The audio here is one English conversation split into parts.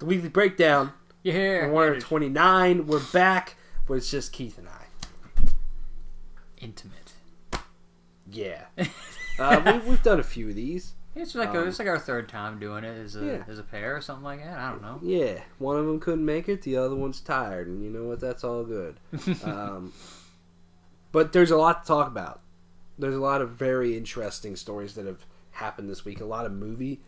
the weekly breakdown. Yeah. We're 29. We're back, but it's just Keith and I. Intimate. Yeah. We've done a few of these. It's like our third time doing it as a pair or something like that. I don't know. Yeah, one of them couldn't make it, the other one's tired, and you know what? That's all good. But there's a lot to talk about. There's a lot of very interesting stories that have happened this week. A lot of movie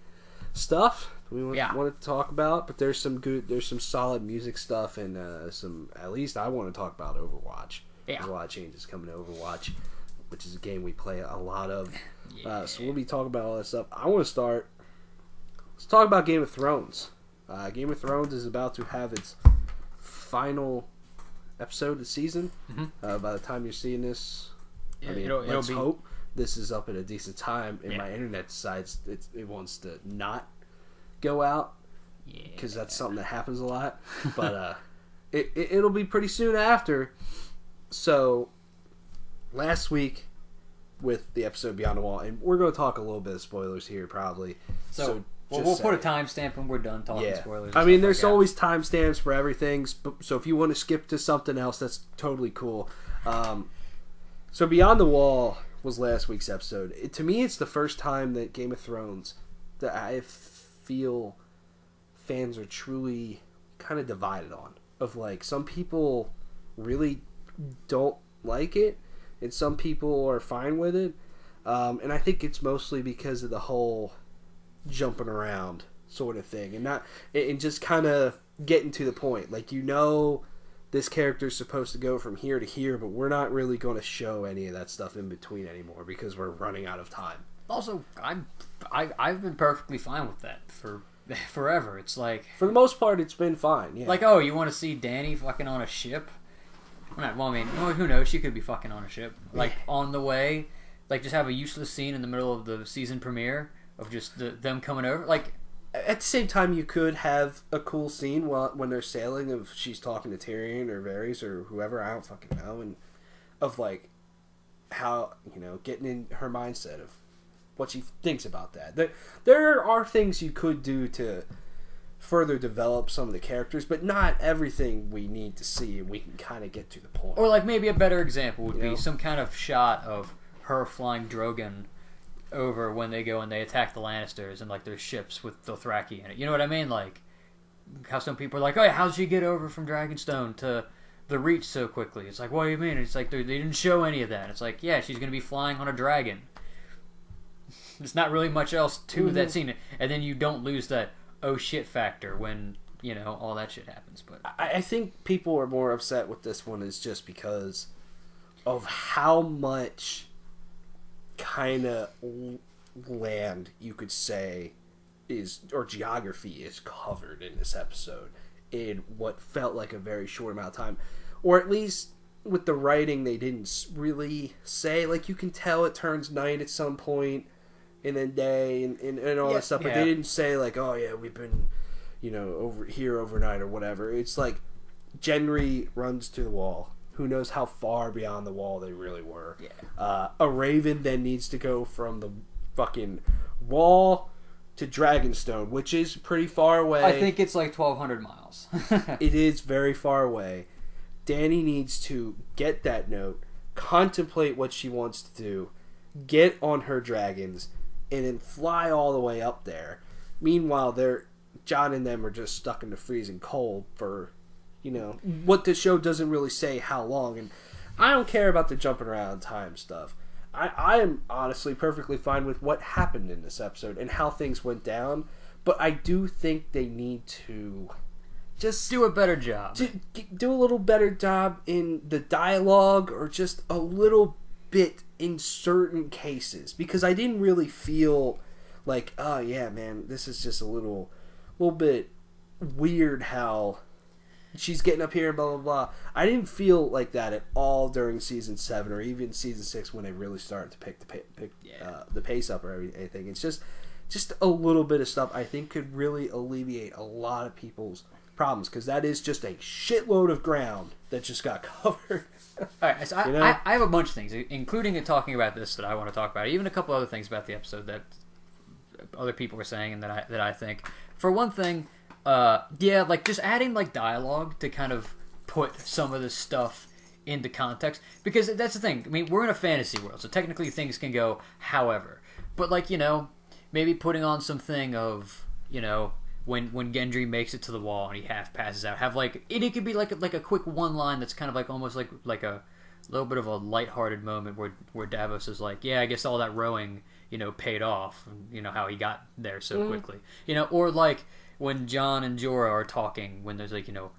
stuff we want to talk about, but there's some solid music stuff, and at least I want to talk about Overwatch. Yeah. There's a lot of changes coming to Overwatch, which is a game we play a lot of. Yeah. So we'll be talking about all that stuff. I want to start. Let's talk about Game of Thrones. Game of Thrones is about to have its final episode of the season. Mm-hmm. By the time you're seeing this, let's hope this is up at a decent time, and my internet decides it wants to not go out, because that's something that happens a lot. But it'll be pretty soon after. So last week, with the episode Beyond the Wall, and we're going to talk a little bit of spoilers here, probably. So we'll put a timestamp when we're done talking spoilers. I mean, there's always timestamps for everything, so if you want to skip to something else, that's totally cool. So Beyond the Wall was last week's episode. To me, it's the first time that Game of Thrones that I feel fans are truly kind of divided on. Of like, some people really don't like it, and some people are fine with it, and I think it's mostly because of the whole jumping around sort of thing, and just kind of getting to the point. Like, this character's supposed to go from here to here, but we're not really going to show any of that stuff in between anymore because we're running out of time. Also, I've been perfectly fine with that for forever. It's like, for the most part, it's been fine. Yeah. Like, oh, you want to see Dany fucking on a ship? Well, I mean, who knows? She could be fucking on a ship. Like, on the way. Like, just have a useless scene in the middle of the season premiere of just them coming over. Like, at the same time, you could have a cool scene when they're sailing of she's talking to Tyrion or Varys or whoever, I don't fucking know, and of, like, how, getting in her mindset of what she thinks about that. There are things you could do to further develop some of the characters, but not everything we need to see, and we can kind of get to the point. Or, like, maybe a better example would be some kind of shot of her flying Drogon over when they go and they attack the Lannisters and, like, their ships with Dothraki in it. You know what I mean? Like, how some people are like, oh, how'd she get over from Dragonstone to the Reach so quickly? It's like, what do you mean? It's like, they didn't show any of that. It's like, yeah, she's going to be flying on a dragon. There's not really much else to that scene. And then you don't lose that oh shit factor when, all that shit happens. But I think people are more upset with this one is just because of how much kind of land you could say or geography is covered in this episode in what felt like a very short amount of time. Or at least with the writing, they didn't really say, like, you can tell it turns night at some point and then day and all that stuff, but they didn't say, like, oh yeah, we've been over here overnight or whatever. It's like Gendry runs to the wall. Who knows how far beyond the wall they really were. A raven then needs to go from the fucking wall to Dragonstone, which is pretty far away. I think it's like 1,200 miles. It is very far away. Dany needs to get that note, contemplate what she wants to do, get on her dragons, and then fly all the way up there. Meanwhile, Jon and them are just stuck in the freezing cold for, what the show doesn't really say how long. And I don't care about the jumping around time stuff. I am honestly perfectly fine with what happened in this episode and how things went down. But I do think they need to just do a better job. Do a little better job in the dialogue, or just a little bit in certain cases, because I didn't really feel like, oh yeah, man, this is just a little bit weird how she's getting up here and blah blah blah. I didn't feel like that at all during season 7 or even season 6 when they really started to pick the pace up or anything. It's just a little bit of stuff I think could really alleviate a lot of people's problems, because that is just a shitload of ground that just got covered. Alright, so I have a bunch of things, including talking about this, that I want to talk about. Even a couple other things about the episode that other people were saying and that I think. For one thing, Yeah, like just adding like dialogue to kind of put some of this stuff into context, because that's the thing. I mean, we're in a fantasy world, so technically things can go however. But like, you know, maybe putting on something of, you know, when Gendry makes it to the wall and he half passes out, have like it could be like a quick one line that's kind of like almost like a little bit of a lighthearted moment where Davos is like, yeah, I guess all that rowing, you know, paid off, and you know how he got there so quickly, you know, or like when Jon and Jorah are talking, when there's like, you know,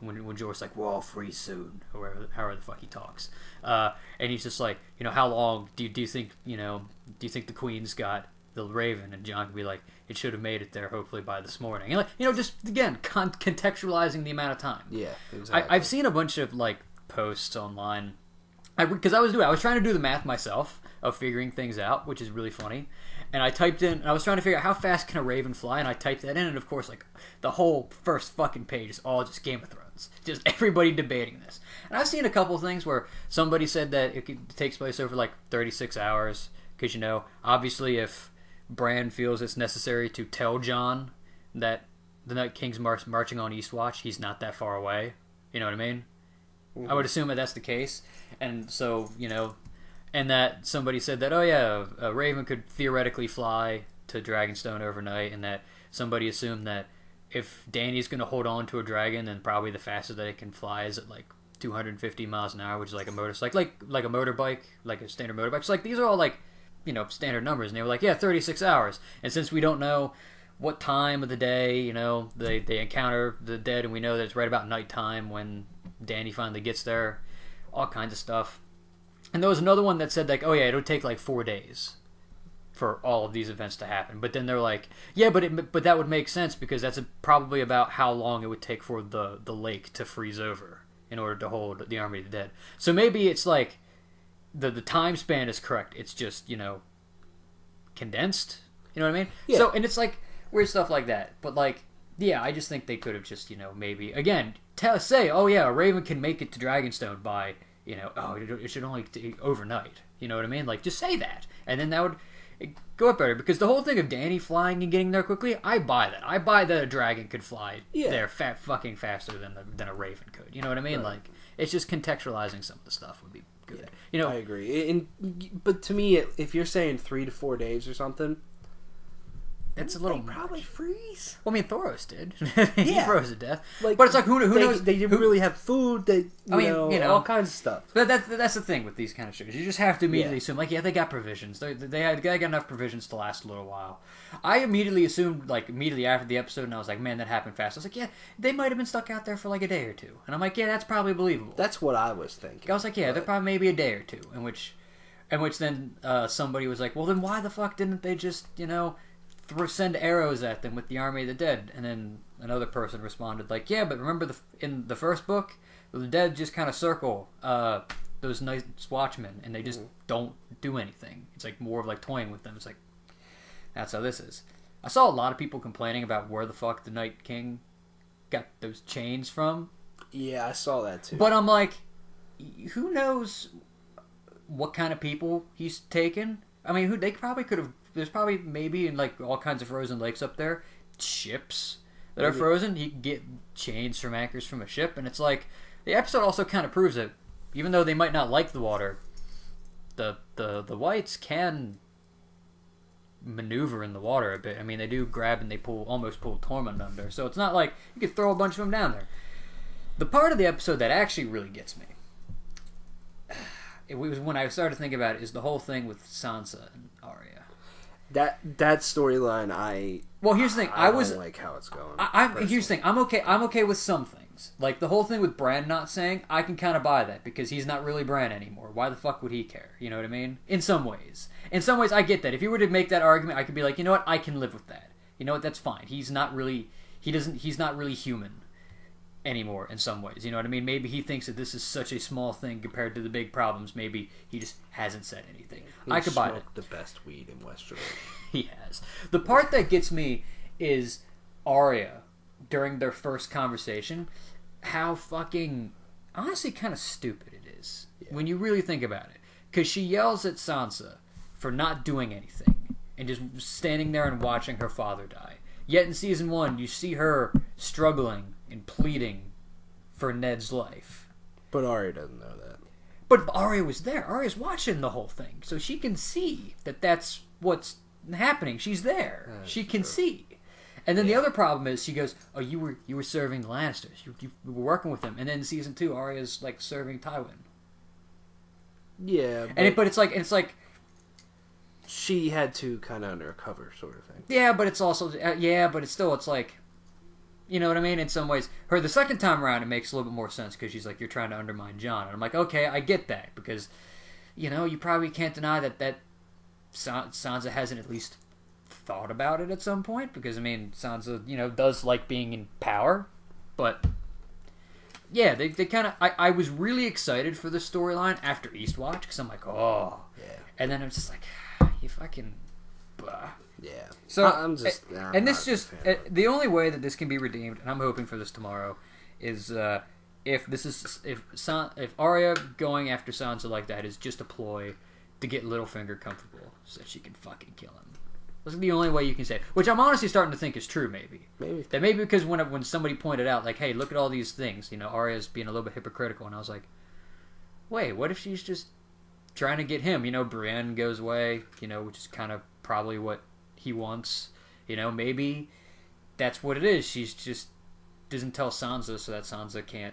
when Jorah's like, we're all free soon, or however the fuck he talks, and he's just like, you know, how long do you think, you know, do you think the Queen's got the Raven? And Jon can be like, it should have made it there hopefully by this morning, and like, you know, just again contextualizing the amount of time. Yeah, exactly. I've seen a bunch of like posts online, because I was trying to do the math myself of figuring things out, which is really funny. And I typed in, I was trying to figure out how fast can a raven fly, and I typed that in, and of course, like, the whole first fucking page is all just Game of Thrones. Just everybody debating this. And I've seen a couple of things where somebody said that it takes place over, like, 36 hours, because, you know, obviously if Bran feels it's necessary to tell Jon that the Night King's marching on Eastwatch, he's not that far away. You know what I mean? Mm-hmm. I would assume that that's the case. And so, you know... And that somebody said that, oh yeah, a raven could theoretically fly to Dragonstone overnight, and that somebody assumed that if Dany's going to hold on to a dragon, then probably the fastest that it can fly is at like 250 miles an hour, which is like a motorcycle, like a motorbike, like a standard motorbike. So like these are all like, you know, standard numbers, and they were like, yeah, 36 hours. And since we don't know what time of the day, you know, they encounter the dead, and we know that it's right about nighttime when Dany finally gets there, all kinds of stuff. And there was another one that said, like, oh yeah, it'll take like 4 days for all of these events to happen. But then they're like, yeah, but that would make sense, because that's probably about how long it would take for the lake to freeze over in order to hold the army of the dead. So maybe it's like the time span is correct. It's just, you know, condensed. You know what I mean? Yeah. So, and it's like weird stuff like that. But like, yeah, I just think they could have just, you know, maybe again say, oh yeah, a raven can make it to Dragonstone by, you know, oh, it should only take overnight. You know what I mean? Like, just say that. And then that would go up better. Because the whole thing of Dany flying and getting there quickly, I buy that. I buy that a dragon could fly there fucking faster than a raven could. You know what I mean? Right. Like, it's just contextualizing some of the stuff would be good. Yeah, you know, I agree. But to me, if you're saying 3 to 4 days or something, it's a little they probably freeze. Well, I mean, Thoros did. He Yeah. froze to death. Like, but it's like, who knows? They didn't really have food. They, you know, all kinds of stuff. But that's the thing with these kind of shows. You just have to immediately assume, like, yeah, they got provisions. They got enough provisions to last a little while. I immediately assumed, like, immediately after the episode, and I was like, man, that happened fast. I was like, yeah, they might have been stuck out there for like a day or two. And I'm like, yeah, that's probably believable. That's what I was thinking. I was like, yeah, they're probably maybe a day or two. In which then somebody was like, well, then why the fuck didn't they just, you know, send arrows at them with the army of the dead? And then another person responded like, yeah, but remember in the first book, the dead just kind of circle those nice watchmen, and they just don't do anything. It's like more of like toying with them. It's like, that's how this is. I saw a lot of people complaining about where the fuck the Night King got those chains from. Yeah, I saw that too. But I'm like, who knows what kind of people he's taken? I mean, they probably could have. There's probably maybe in like all kinds of frozen lakes up there, ships that are frozen. You can get chains from anchors from a ship, and it's like the episode also kind of proves that even though they might not like the water, the whites can maneuver in the water a bit. I mean, they do grab and they almost pull Tormund under, so it's not like you could throw a bunch of them down there. The part of the episode that actually really gets me, it was when I started thinking about it, is the whole thing with Sansa and Arya. That storyline, well, here's the thing. I don't like how it's going. Here's the thing. I'm okay with some things. Like the whole thing with Bran not saying, I can kind of buy that, because he's not really Bran anymore. Why the fuck would he care? You know what I mean? In some ways, I get that. If you were to make that argument, I could be like, you know what? I can live with that. You know what? That's fine. He's not really human anymore in some ways. You know what I mean? Maybe he thinks that this is such a small thing compared to the big problems. Maybe he just hasn't said anything. I could buy it. The best weed in Westeros. He has. The part that gets me is Arya during their first conversation. How fucking honestly kind of stupid it is when you really think about it. Because she yells at Sansa for not doing anything and just standing there and watching her father die. Yet in season 1, you see her struggling and pleading for Ned's life. But Arya doesn't know that. But Arya was there. Arya's watching the whole thing, so she can see that that's what's happening. She's there. She can see. And then the other problem is she goes, "Oh, you were serving the Lannisters. You were working with them." And then in season 2, Arya's like serving Tywin. Yeah, but it's like she had to kind of undercover sort of thing. Yeah, but it's also but it's still like, you know what I mean? In some ways, the second time around, it makes a little bit more sense because she's like, you're trying to undermine Jon, and I'm like, okay, I get that because, you probably can't deny that Sansa hasn't at least thought about it at some point because I mean Sansa does like being in power, but yeah, they kind of I was really excited for the storyline after Eastwatch because I'm like, oh yeah, and then I'm just like, you fucking blah. Yeah. So I'm just, and this just the only way that this can be redeemed, and I'm hoping for this tomorrow, is if Arya going after Sansa like that is just a ploy to get Littlefinger comfortable so that she can fucking kill him. That's the only way you can say it. Which I'm honestly starting to think is true. Maybe because when somebody pointed out like, hey, look at all these things, Arya's being a little bit hypocritical, and I was like, wait, what if she's just trying to get him? Brienne goes away, which is kind of probably what he wants. Maybe that's what it is. She's just doesn't tell Sansa so that Sansa can't,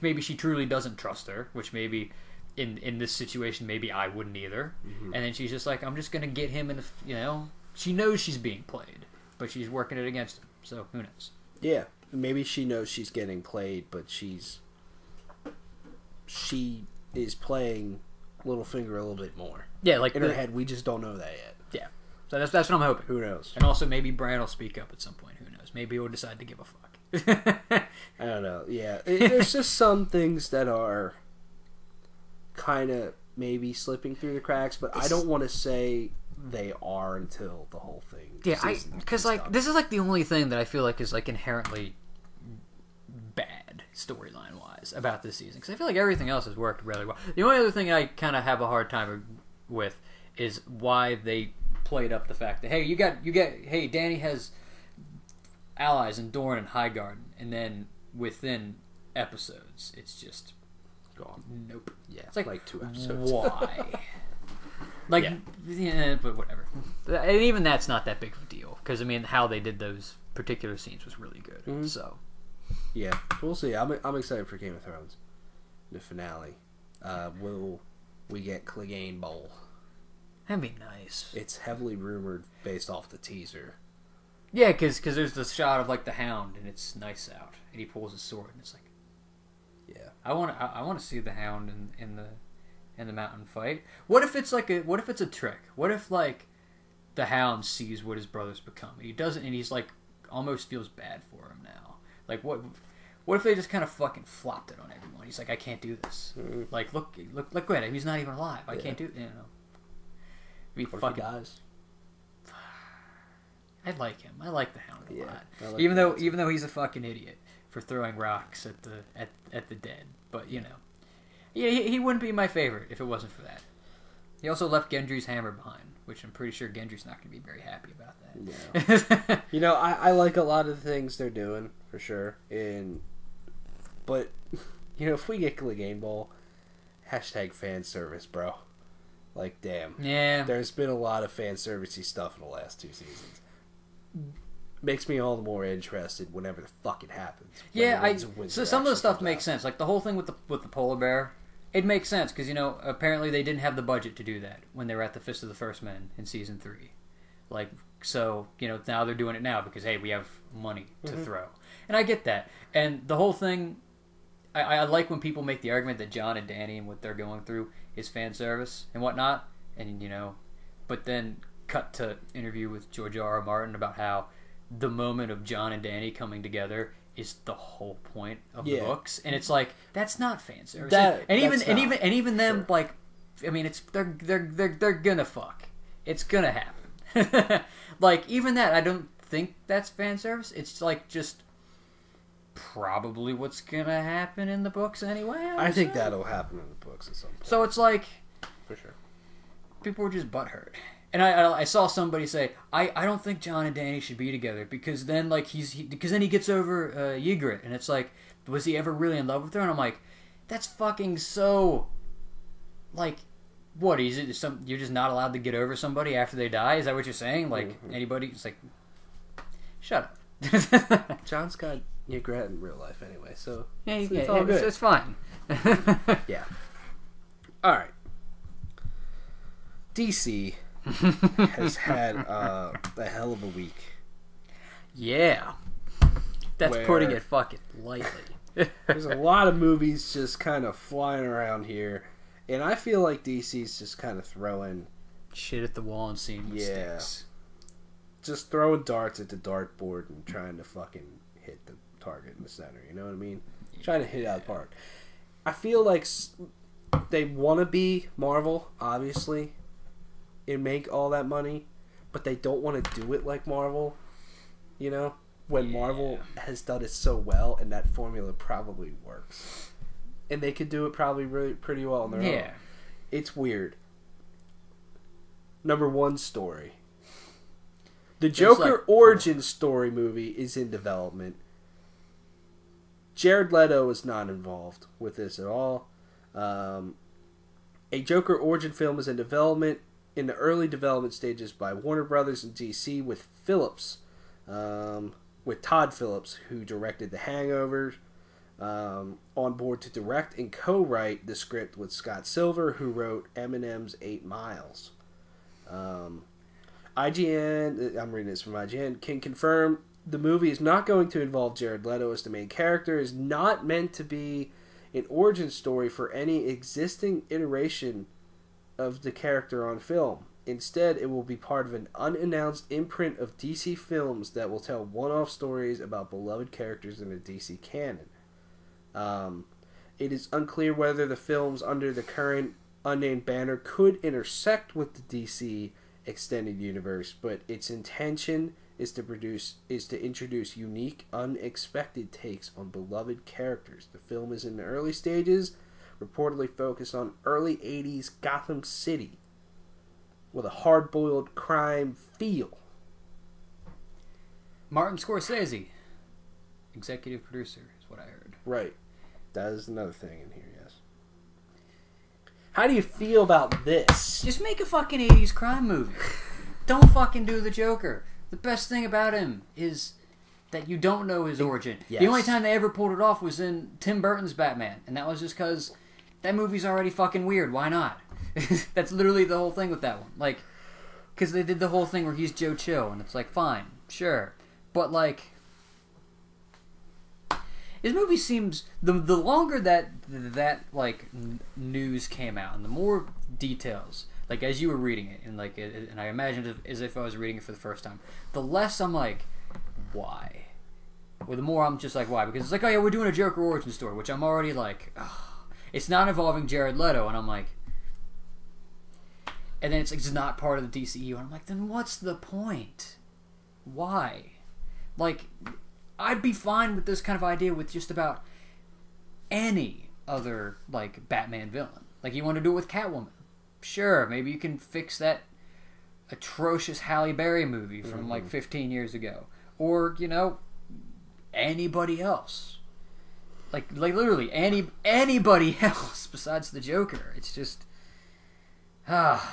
maybe she truly doesn't trust her, which maybe in this situation maybe I wouldn't either. Mm-hmm. And then she's just like, I'm just gonna get him in the, she knows she's being played, but she's working it against him. So who knows? Yeah, maybe she knows she's getting played, but she is playing Littlefinger a little bit more. Yeah, like in her head, we just don't know that yet. Yeah. So that's what I'm hoping. Who knows? And also maybe Bran will speak up at some point. Who knows? Maybe he'll decide to give a fuck. I don't know. Yeah. There's just some things that are kind of maybe slipping through the cracks, but I don't want to say they are until the whole thing. Yeah, because like this is like the only thing that I feel like is like inherently bad storyline wise about this season, because I feel like everything else has worked really well. The only other thing I kind of have a hard time with is why they played up the fact that hey, hey, Dany has allies in Dorne and Highgarden, and then within episodes it's just gone. Nope. Yeah, it's like 2 episodes. Why? Yeah, but whatever. And even that's not that big of a deal because I mean, how they did those particular scenes was really good. Mm-hmm. So, yeah, we'll see. I'm excited for Game of Thrones, the finale. Will we get Clegane Bowl? That'd be nice. It's heavily rumored based off the teaser. Yeah, because there's the shot of like the Hound and it's nice out, and he pulls his sword and it's like, yeah, I want to see the Hound in the mountain fight. What if it's a trick? What if like the Hound sees what his brother's become and he doesn't, and he's like almost feels bad for him now? Like what if they just kind of fucking flopped it on everyone? He's like, I can't do this. Mm-hmm. Like look at him. He's not even alive. I can't do Be fucking guys. I like him. I like the Hound a lot. Like even though he's a fucking idiot for throwing rocks at the dead. But yeah, he wouldn't be my favorite if it wasn't for that. He also left Gendry's hammer behind, which I'm pretty sure Gendry's not going to be very happy about that. Yeah. I like a lot of the things they're doing for sure. But if we get Clegane Bowl, #fan service, bro. Like, damn. Yeah. There's been a lot of fan servicey stuff in the last 2 seasons. Makes me all the more interested whenever the fuck it happens. Yeah, so some of the stuff makes sense. Like the whole thing with the polar bear, it makes sense because apparently they didn't have the budget to do that when they were at the Fist of the First Men in season 3. Like, so now they're doing it now because hey, we have money to throw, and I get that. And the whole thing, I like when people make the argument that Jon and Dany and what they're going through is fan service and whatnot, and but then cut to interview with George R. R. Martin about how the moment of Jon and Dany coming together is the whole point of the books, and it's like that's not fan service. And even them, like, I mean, it's they're gonna fuck. It's gonna happen. Like even that, I don't think that's fan service. It's like just probably what's gonna happen in the books anyway. I think that'll happen in the books at some point. So it's like, for sure, people were just butthurt, And I saw somebody say, I don't think John and Danny should be together because then like because then he gets over Ygritte, and it's like, was he ever really in love with her? And I'm like, that's fucking so, like, what is it? You're just not allowed to get over somebody after they die? Is that what you're saying? Like anybody? It's like, shut up. John's got Ygritte in real life anyway, so yeah, it's all good. It's fine. Yeah. All right. DC has had a hell of a week. Yeah. That's putting it fucking lightly. There's a lot of movies just kind of flying around here, and I feel like DC's just kind of throwing shit at the wall and seeing what sticks. Just throwing darts at the dartboard and trying to fucking hit the target in the center. You know what I mean? Trying to hit it out of the park. I feel like they want to be Marvel, obviously, and make all that money, but they don't want to do it like Marvel, you know, when Marvel has done it so well, and that formula probably works, and they could do it probably really pretty well on their own. It's weird. Number one story. The Joker origin story movie is in development. Jared Leto is not involved with this at all. A Joker origin film is in development, in the early development stages by Warner Brothers and DC with Todd Phillips, who directed The Hangover, on board to direct and co-write the script with Scott Silver, who wrote Eminem's 8 Miles. IGN, I'm reading this from IGN, can confirm the movie is not going to involve Jared Leto as the main character, is not meant to be an origin story for any existing iteration of the character on film. Instead, it will be part of an unannounced imprint of DC films that will tell one-off stories about beloved characters in the DC canon. It is unclear whether the films under the current unnamed banner could intersect with the DC extended universe, but its intention is to introduce unique, unexpected takes on beloved characters. The film is in the early stages, reportedly focused on early 80s Gotham City, with a hard-boiled crime feel. Martin Scorsese, executive producer, is what I heard. Right. That is another thing in here, yes. How do you feel about this? Just make a fucking 80s crime movie. Don't fucking do the Joker. The best thing about him is that you don't know his origin. Yes. The only time they ever pulled it off was in Tim Burton's Batman, and that was just because that movie's already fucking weird. Why not? That's literally the whole thing with that one. Like, because they did the whole thing where he's Joe Chill, and it's like, fine, sure. But, like, his movie seems... The longer that news came out, and the more details... Like, as you were reading it, and and I imagined it as if I was reading it for the first time, the less I'm like, why? Well, the more I'm just like, why? Because it's like, oh yeah, we're doing a Joker origin story, which I'm already like, oh. It's not involving Jared Leto, and I'm like, and then it's like, it's not part of the DCEU, and I'm like, then what's the point? Why? Like, I'd be fine with this kind of idea with just about any other, like, Batman villain. Like, you want to do it with Catwoman. Sure, maybe you can fix that atrocious Halle Berry movie from like 15 years ago, or you know, anybody else, like literally anybody else besides the Joker. It's just fuck.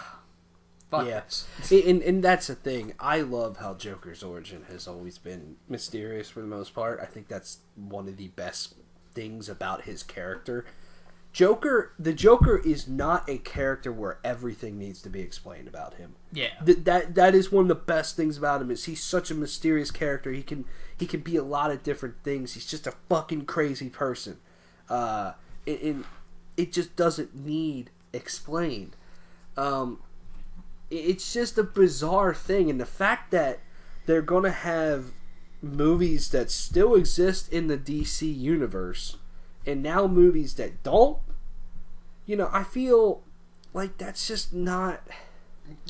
Yes, and that's the thing. I love how Joker's origin has always been mysterious for the most part. I think that's one of the best things about his character. The Joker is not a character where everything needs to be explained about him. Yeah. That is one of the best things about him, is he's such a mysterious character. He can be a lot of different things. He's just a fucking crazy person. It just doesn't need explained. It's just a bizarre thing, and the fact that they're gonna have movies that still exist in the DC universe, and now movies that don't, you know, I feel like that's just not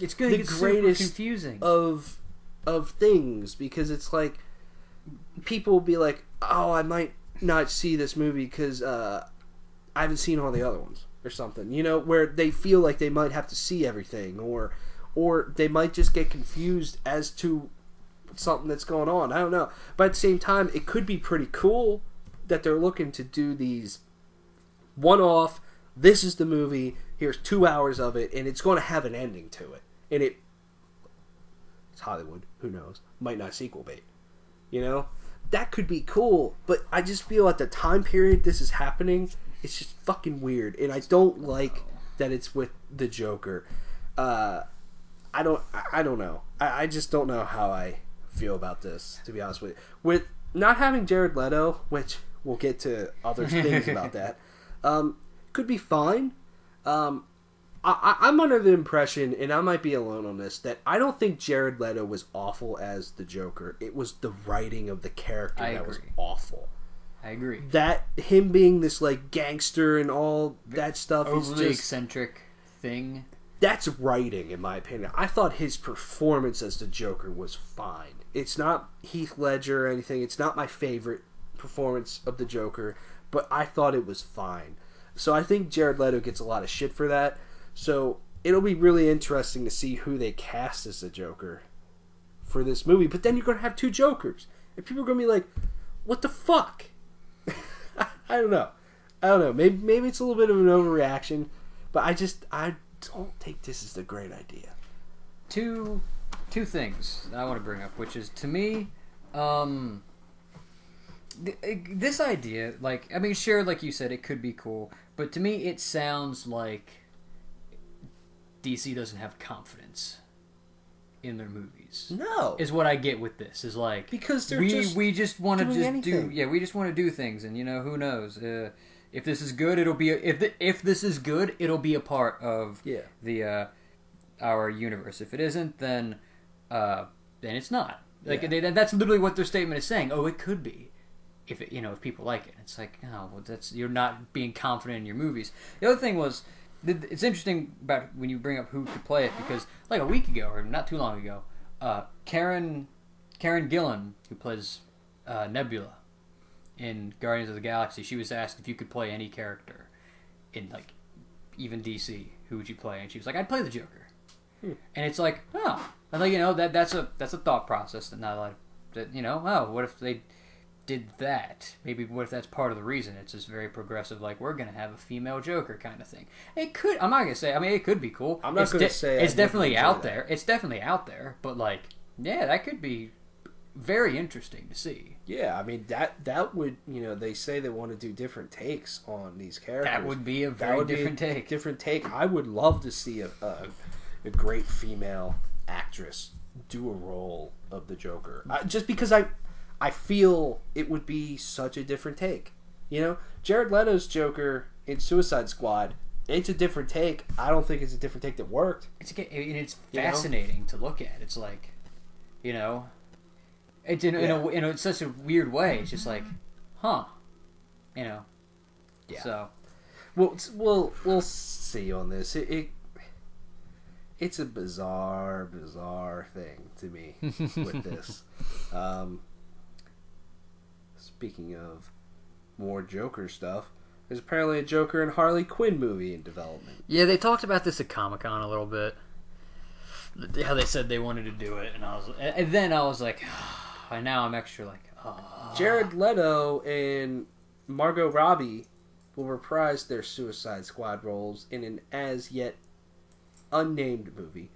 it's going to get greatest confusing of things, because it's like people will be like, oh, I might not see this movie because I haven't seen all the other ones or something, you know, where they feel like they might have to see everything, or or they might just get confused as to something that's going on. I don't know. But at the same time, it could be pretty cool that they're looking to do these one-off, this is the movie, here's 2 hours of it, and it's going to have an ending to it. And it's Hollywood, who knows? Might not sequel bait. You know? That could be cool, but I just feel at the time period this is happening, it's just fucking weird. And I don't like that it's with the Joker. I don't know. I just don't know how I feel about this, to be honest with you. With not having Jared Leto, which we'll get to other things about that, could be fine. I'm under the impression, and I might be alone on this, that I don't think Jared Leto was awful as the Joker. It was the writing of the character that was awful. I agree. That him being this like gangster and all that stuff is overly just eccentric thing. That's writing, in my opinion. I thought his performance as the Joker was fine. It's not Heath Ledger or anything. It's not my favorite performance of the Joker, but I thought it was fine. So I think Jared Leto gets a lot of shit for that. So it'll be really interesting to see who they cast as the Joker for this movie. But then you're going to have two Jokers. And people are going to be like, what the fuck? I don't know. Maybe it's a little bit of an overreaction. But I don't think this is a great idea. Two things that I want to bring up, which is, to me, this idea, like, I mean, sure, like you said, it could be cool. But to me, it sounds like DC doesn't have confidence in their movies. No, is what I get with this. Is like, because we just want to anything. we just want to do things, and who knows if this is good, it'll be if this is good, it'll be a part of the our universe. If it isn't, then it's not. Like that's literally what their statement is saying. Oh, it could be. If it, if people like it, it's like, oh, well, you're not being confident in your movies. The other thing was, it's interesting about when you bring up who could play it, because like a week ago or not too long ago, Karen Gillan, who plays Nebula in Guardians of the Galaxy, she was asked if you could play any character in like even DC, who would you play? And she was like, I'd play the Joker. And it's like, oh, and like that's a thought process that not like that oh, what if they did that? Maybe what if that's part of the reason? It's just very progressive, like, we're gonna have a female Joker kind of thing. It could, I'm not gonna say, I mean, it could be cool. I'm not gonna say it's definitely out there. It's definitely out there, but like, yeah, that could be very interesting to see. Yeah, I mean that would, they say they want to do different takes on these characters. That would be a very different take. Different take. I would love to see a great female actress do a role of the Joker. Just because I feel it would be such a different take. Jared Leto's Joker in Suicide Squad, it's a different take. I don't think it's a different take that worked. It's fascinating to look at. It's like, it's in such a weird way. It's just like, huh, Yeah. So, we'll see on this. It's a bizarre thing to me with this. Speaking of more Joker stuff, there's apparently a Joker and Harley Quinn movie in development. Yeah, they talked about this at Comic-Con a little bit. How they said they wanted to do it, and then I was like, and now I'm extra like, Jared Leto and Margot Robbie will reprise their Suicide Squad roles in an as yet unnamed movie.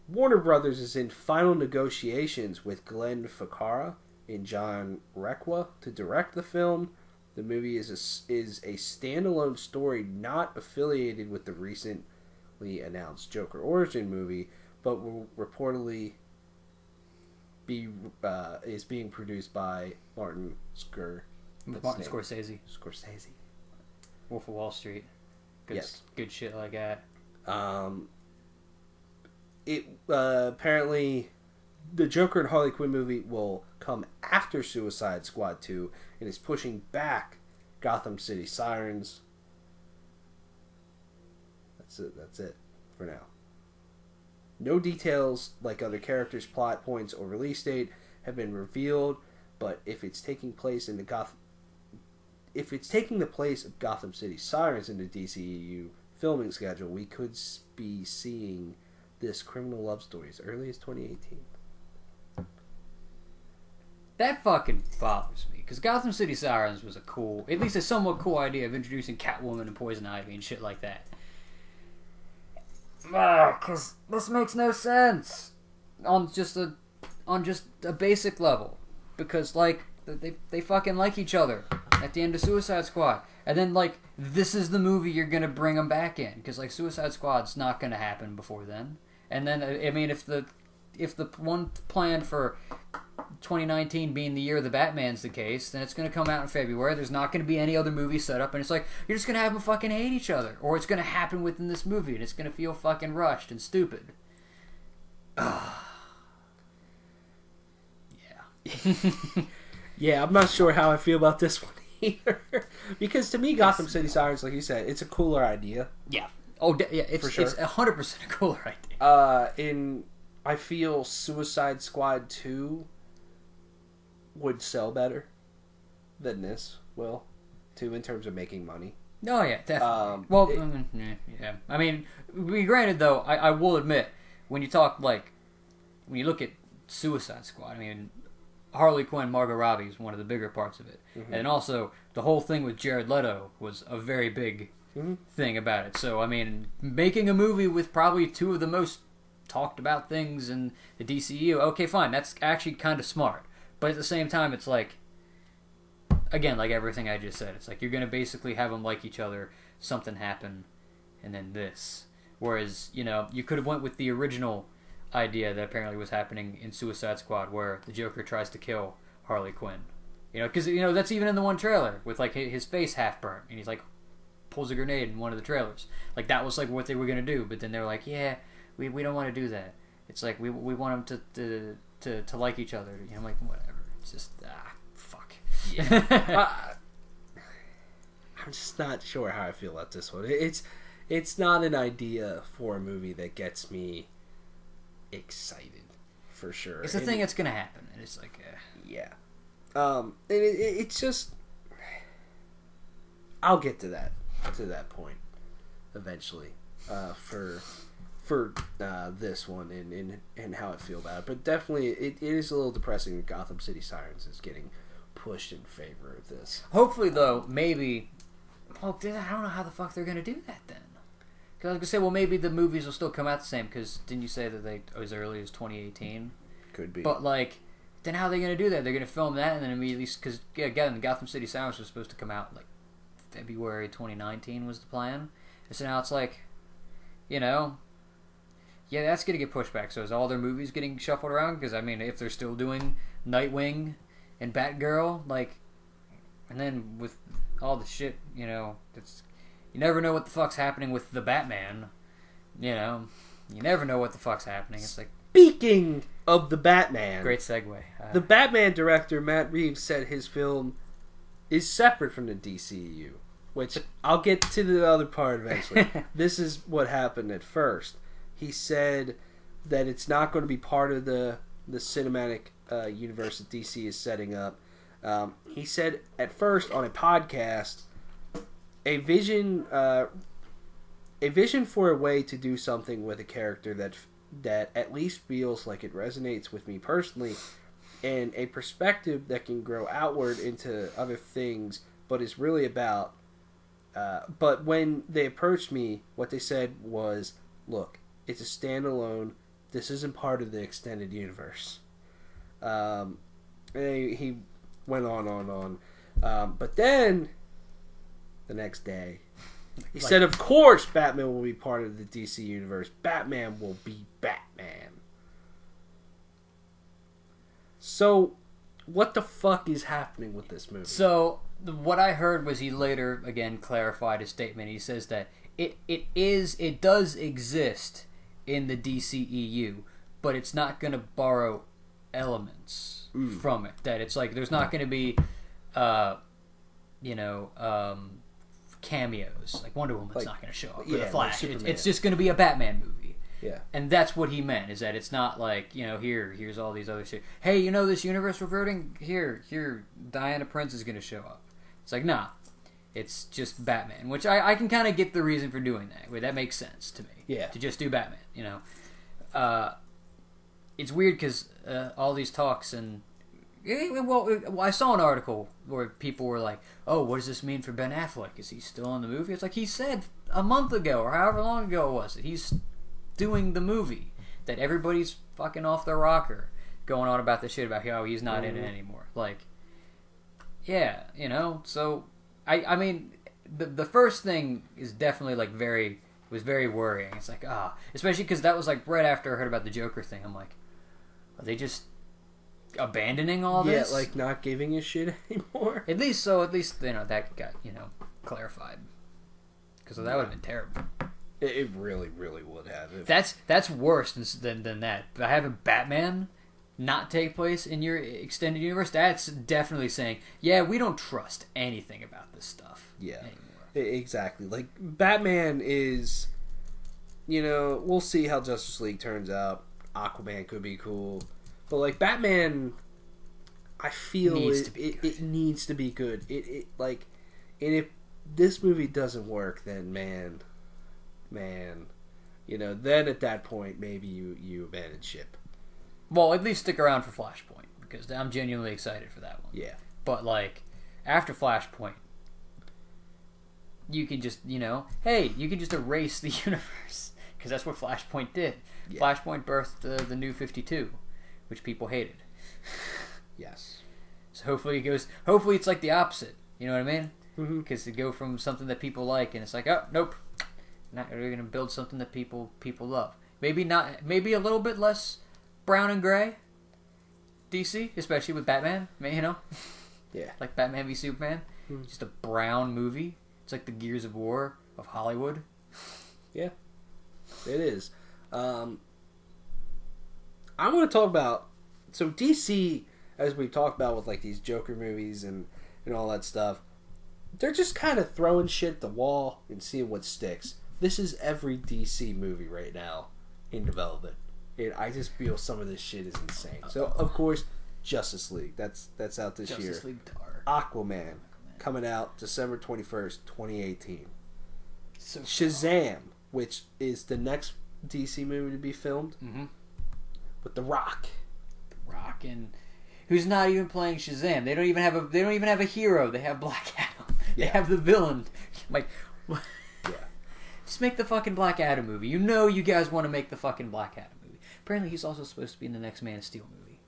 Warner Brothers is in final negotiations with Glenn Ficarra and John Requa to direct the film. The movie is a standalone story not affiliated with the recently announced Joker origin movie, but will reportedly is being produced by Martin Scorsese. Wolf of Wall Street. Good shit like that. Apparently the Joker and Harley Quinn movie will come after Suicide Squad 2 and is pushing back Gotham City Sirens. That's it for now. No details like other characters, plot points, or release date have been revealed, but if it's taking the place of Gotham City Sirens in the DCEU filming schedule, we could be seeing this criminal love story as early as 2018. That fucking bothers me, because Gotham City Sirens was at least a somewhat cool idea of introducing Catwoman and Poison Ivy and shit like that. Because this makes no sense on just a basic level. Because, like, they fucking like each other at the end of Suicide Squad. And then, like, this is the movie you're gonna bring them back in. Because, like, Suicide Squad's not gonna happen before then. And then, I mean, if the one planned for 2019 being the year of the Batman's the case, then it's going to come out in February. There's not going to be any other movie set up, and it's like, you're just going to have them fucking hate each other. Or it's going to happen within this movie, and it's going to feel fucking rushed and stupid. Yeah. Yeah, I'm not sure how I feel about this one either. Because to me, Gotham City Sirens, like you said, it's a cooler idea. Yeah. Oh, yeah, it's, for sure. It's 100% a cooler idea. I feel Suicide Squad 2 would sell better than this will, too, in terms of making money. Oh, yeah, definitely. Yeah. I mean, granted, though, I will admit, when you look at Suicide Squad, I mean, Harley Quinn, Margot Robbie is one of the bigger parts of it. Mm-hmm. And also, the whole thing with Jared Leto was a very big thing about it. So, I mean, making a movie with probably two of the most talked about things in the DCEU, okay, fine, that's actually kind of smart. But at the same time, it's like, again, like everything I just said, it's like you're going to basically have them like each other, something happen, and then this. Whereas, you know, you could have went with the original idea that apparently was happening in Suicide Squad, where the Joker tries to kill Harley Quinn. You know, because, you know, that's even in the one trailer, with, like, his face half burnt, and he's, like, pulls a grenade in one of the trailers. Like, that was, like, what they were going to do, but then they're like, yeah, we don't want to do that. It's like, we want them to like each other. You know, I'm like, whatever. It's just, fuck. Yeah. I'm just not sure how I feel about this one. It's not an idea for a movie that gets me excited, for sure. It's the thing that's going to happen, and it's like, yeah. And it's just, I'll get to that point eventually, for this one and how I feel about it. But definitely, it is a little depressing that Gotham City Sirens is getting pushed in favor of this. Hopefully, though, maybe, well, I don't know how the fuck they're going to do that then. Because I was going to say, well, maybe the movies will still come out the same, because didn't you say that they as early as 2018? Could be. But, like, then how are they going to do that? They're going to film that and then immediately, because, again, Gotham City Sirens was supposed to come out, like, February 2019 was the plan. And so now it's like, you know, yeah, that's going to get pushed back. So is all their movies getting shuffled around? Because, I mean, if they're still doing Nightwing and Batgirl, like, and then with all the shit, you know, it's, you never know what the fuck's happening with the Batman. You know, you never know what the fuck's happening. It's like, speaking of the Batman, great segue. The Batman director Matt Reeves said his film is separate from the DCEU, which I'll get to the other part eventually. This is what happened at first. He said that it's not going to be part of the cinematic universe that DC is setting up. He said at first on a podcast, a vision for a way to do something with a character that at least feels like it resonates with me personally, and a perspective that can grow outward into other things, but is really about. But when they approached me, what they said was, "Look, it's a standalone. This isn't part of the extended universe." And he went on. But then, the next day, he said, of course Batman will be part of the DC universe. Batman will be Batman. So, what the fuck is happening with this movie? So, what I heard was he later, again, clarified his statement. He says that it does exist in the DCEU, but it's not going to borrow elements from it. That it's like, there's not going to be, cameos. Like Wonder Woman's not going to show up. Yeah, the Flash. It's just going to be a Batman movie. Yeah. And that's what he meant, is that it's not like, you know, here's all these other shit. Hey, you know this universe we're building? Here, Diana Prince is going to show up. It's like, nah. It's just Batman, which I can kind of get the reason for doing that. That makes sense to me. Yeah. To just do Batman, you know. it's weird because all these talks and well, I saw an article where people were like, "Oh, what does this mean for Ben Affleck? Is he still in the movie?" It's like he said a month ago or however long ago it was that he's doing the movie. That everybody's fucking off their rocker, going on about this shit about how he's not in it anymore. Like, yeah, you know. So I mean, the first thing is definitely like was very worrying. It's like especially because that was like right after I heard about the Joker thing. I'm like, are they just abandoning all this? Yeah, like not giving a shit anymore. At least you know that got clarified because that would have been terrible. It really, really would have. That's worse than that. But having Batman not take place in your extended universe, that's definitely saying, yeah, we don't trust anything about this stuff. Yeah, anymore. Exactly. Like Batman is, we'll see how Justice League turns out. Aquaman could be cool. But like Batman, I feel it needs to be good. And if this movie doesn't work, then man, then at that point maybe you abandon ship. Well, at least stick around for Flashpoint because I'm genuinely excited for that one. Yeah. But like after Flashpoint, you can just you can just erase the universe because that's what Flashpoint did. Yeah. Flashpoint birthed the New 52. Which people hated. Yes. So hopefully it's like the opposite. You know what I mean? Because Mm-hmm. to go from something that people like and it's like, oh nope, not we're gonna build something that people love. Maybe a little bit less brown and gray. DC, especially with Batman. Yeah. Like Batman v Superman. Mm-hmm. Just a brown movie. It's like the Gears of War of Hollywood. Yeah. It is. I want to talk about DC, as we've talked about with like these Joker movies and all that stuff. They're just kind of throwing shit at the wall and seeing what sticks. This is every DC movie right now in development, and I just feel some of this shit is insane. So of course, Justice League. That's out this year. Justice League Dark. Aquaman coming out December 21st, 2018. So Shazam, which is the next DC movie to be filmed. Mm-hmm. With The Rock. And who's not even playing Shazam? They don't even have a hero. They have Black Adam. They have the villain. Like, what? Yeah. Just make the fucking Black Adam movie. You guys want to make the fucking Black Adam movie. Apparently, he's also supposed to be in the next Man of Steel movie.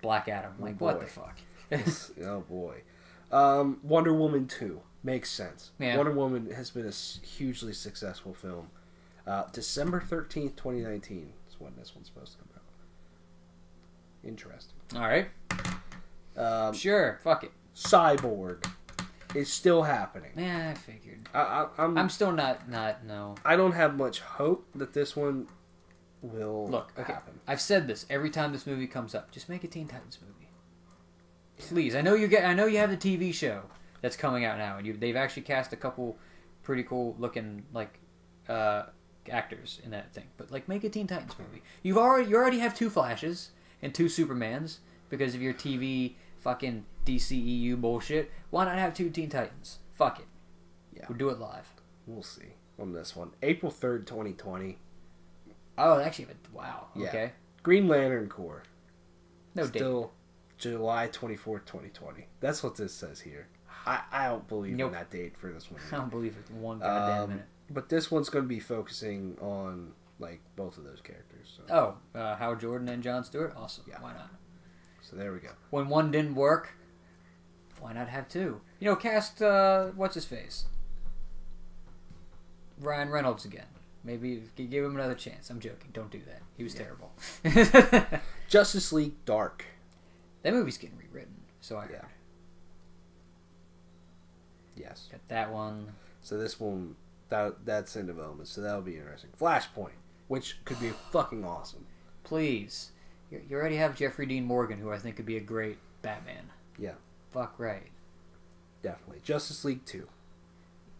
Black Adam. Like, what the fuck? Oh boy. Wonder Woman 2 makes sense. Yeah. Wonder Woman has been a hugely successful film. December 13th, 2019 is when this one's supposed to come out. Interesting. Alright. Sure, fuck it. Cyborg is still happening. Yeah, I figured. I'm still not no. I don't have much hope that this one will happen. I've said this every time this movie comes up. Just make a Teen Titans movie. Please. I know you have the TV show that's coming out now, and they've actually cast a couple pretty cool looking actors in that thing. But like, make a Teen Titans movie. You already have 2 Flashes and 2 Supermans because of your TV fucking DCEU bullshit. Why not have 2 Teen Titans? Fuck it. Yeah, we'll do it live. We'll see on this one. April 3rd, 2020. Oh, actually, wow. Yeah. Okay. Green Lantern Corps. No Still date. July 24th, 2020. That's what this says here. I don't believe in that date for this one. I don't believe it one goddamn minute. But this one's going to be focusing on like both of those characters. So. Oh, Howard Jordan and Jon Stewart? Awesome. Yeah. Why not? So there we go. When one didn't work, why not have 2? Cast, what's his face? Ryan Reynolds again. Maybe give him another chance. I'm joking. Don't do that. He was terrible. Justice League Dark. That movie's getting rewritten, so I heard. Yes. Got that one. So this one, that's in development, so that'll be interesting. Flashpoint, which could be fucking awesome. Please. You already have Jeffrey Dean Morgan, who I think could be a great Batman. Yeah. Fuck right. Definitely. Justice League 2.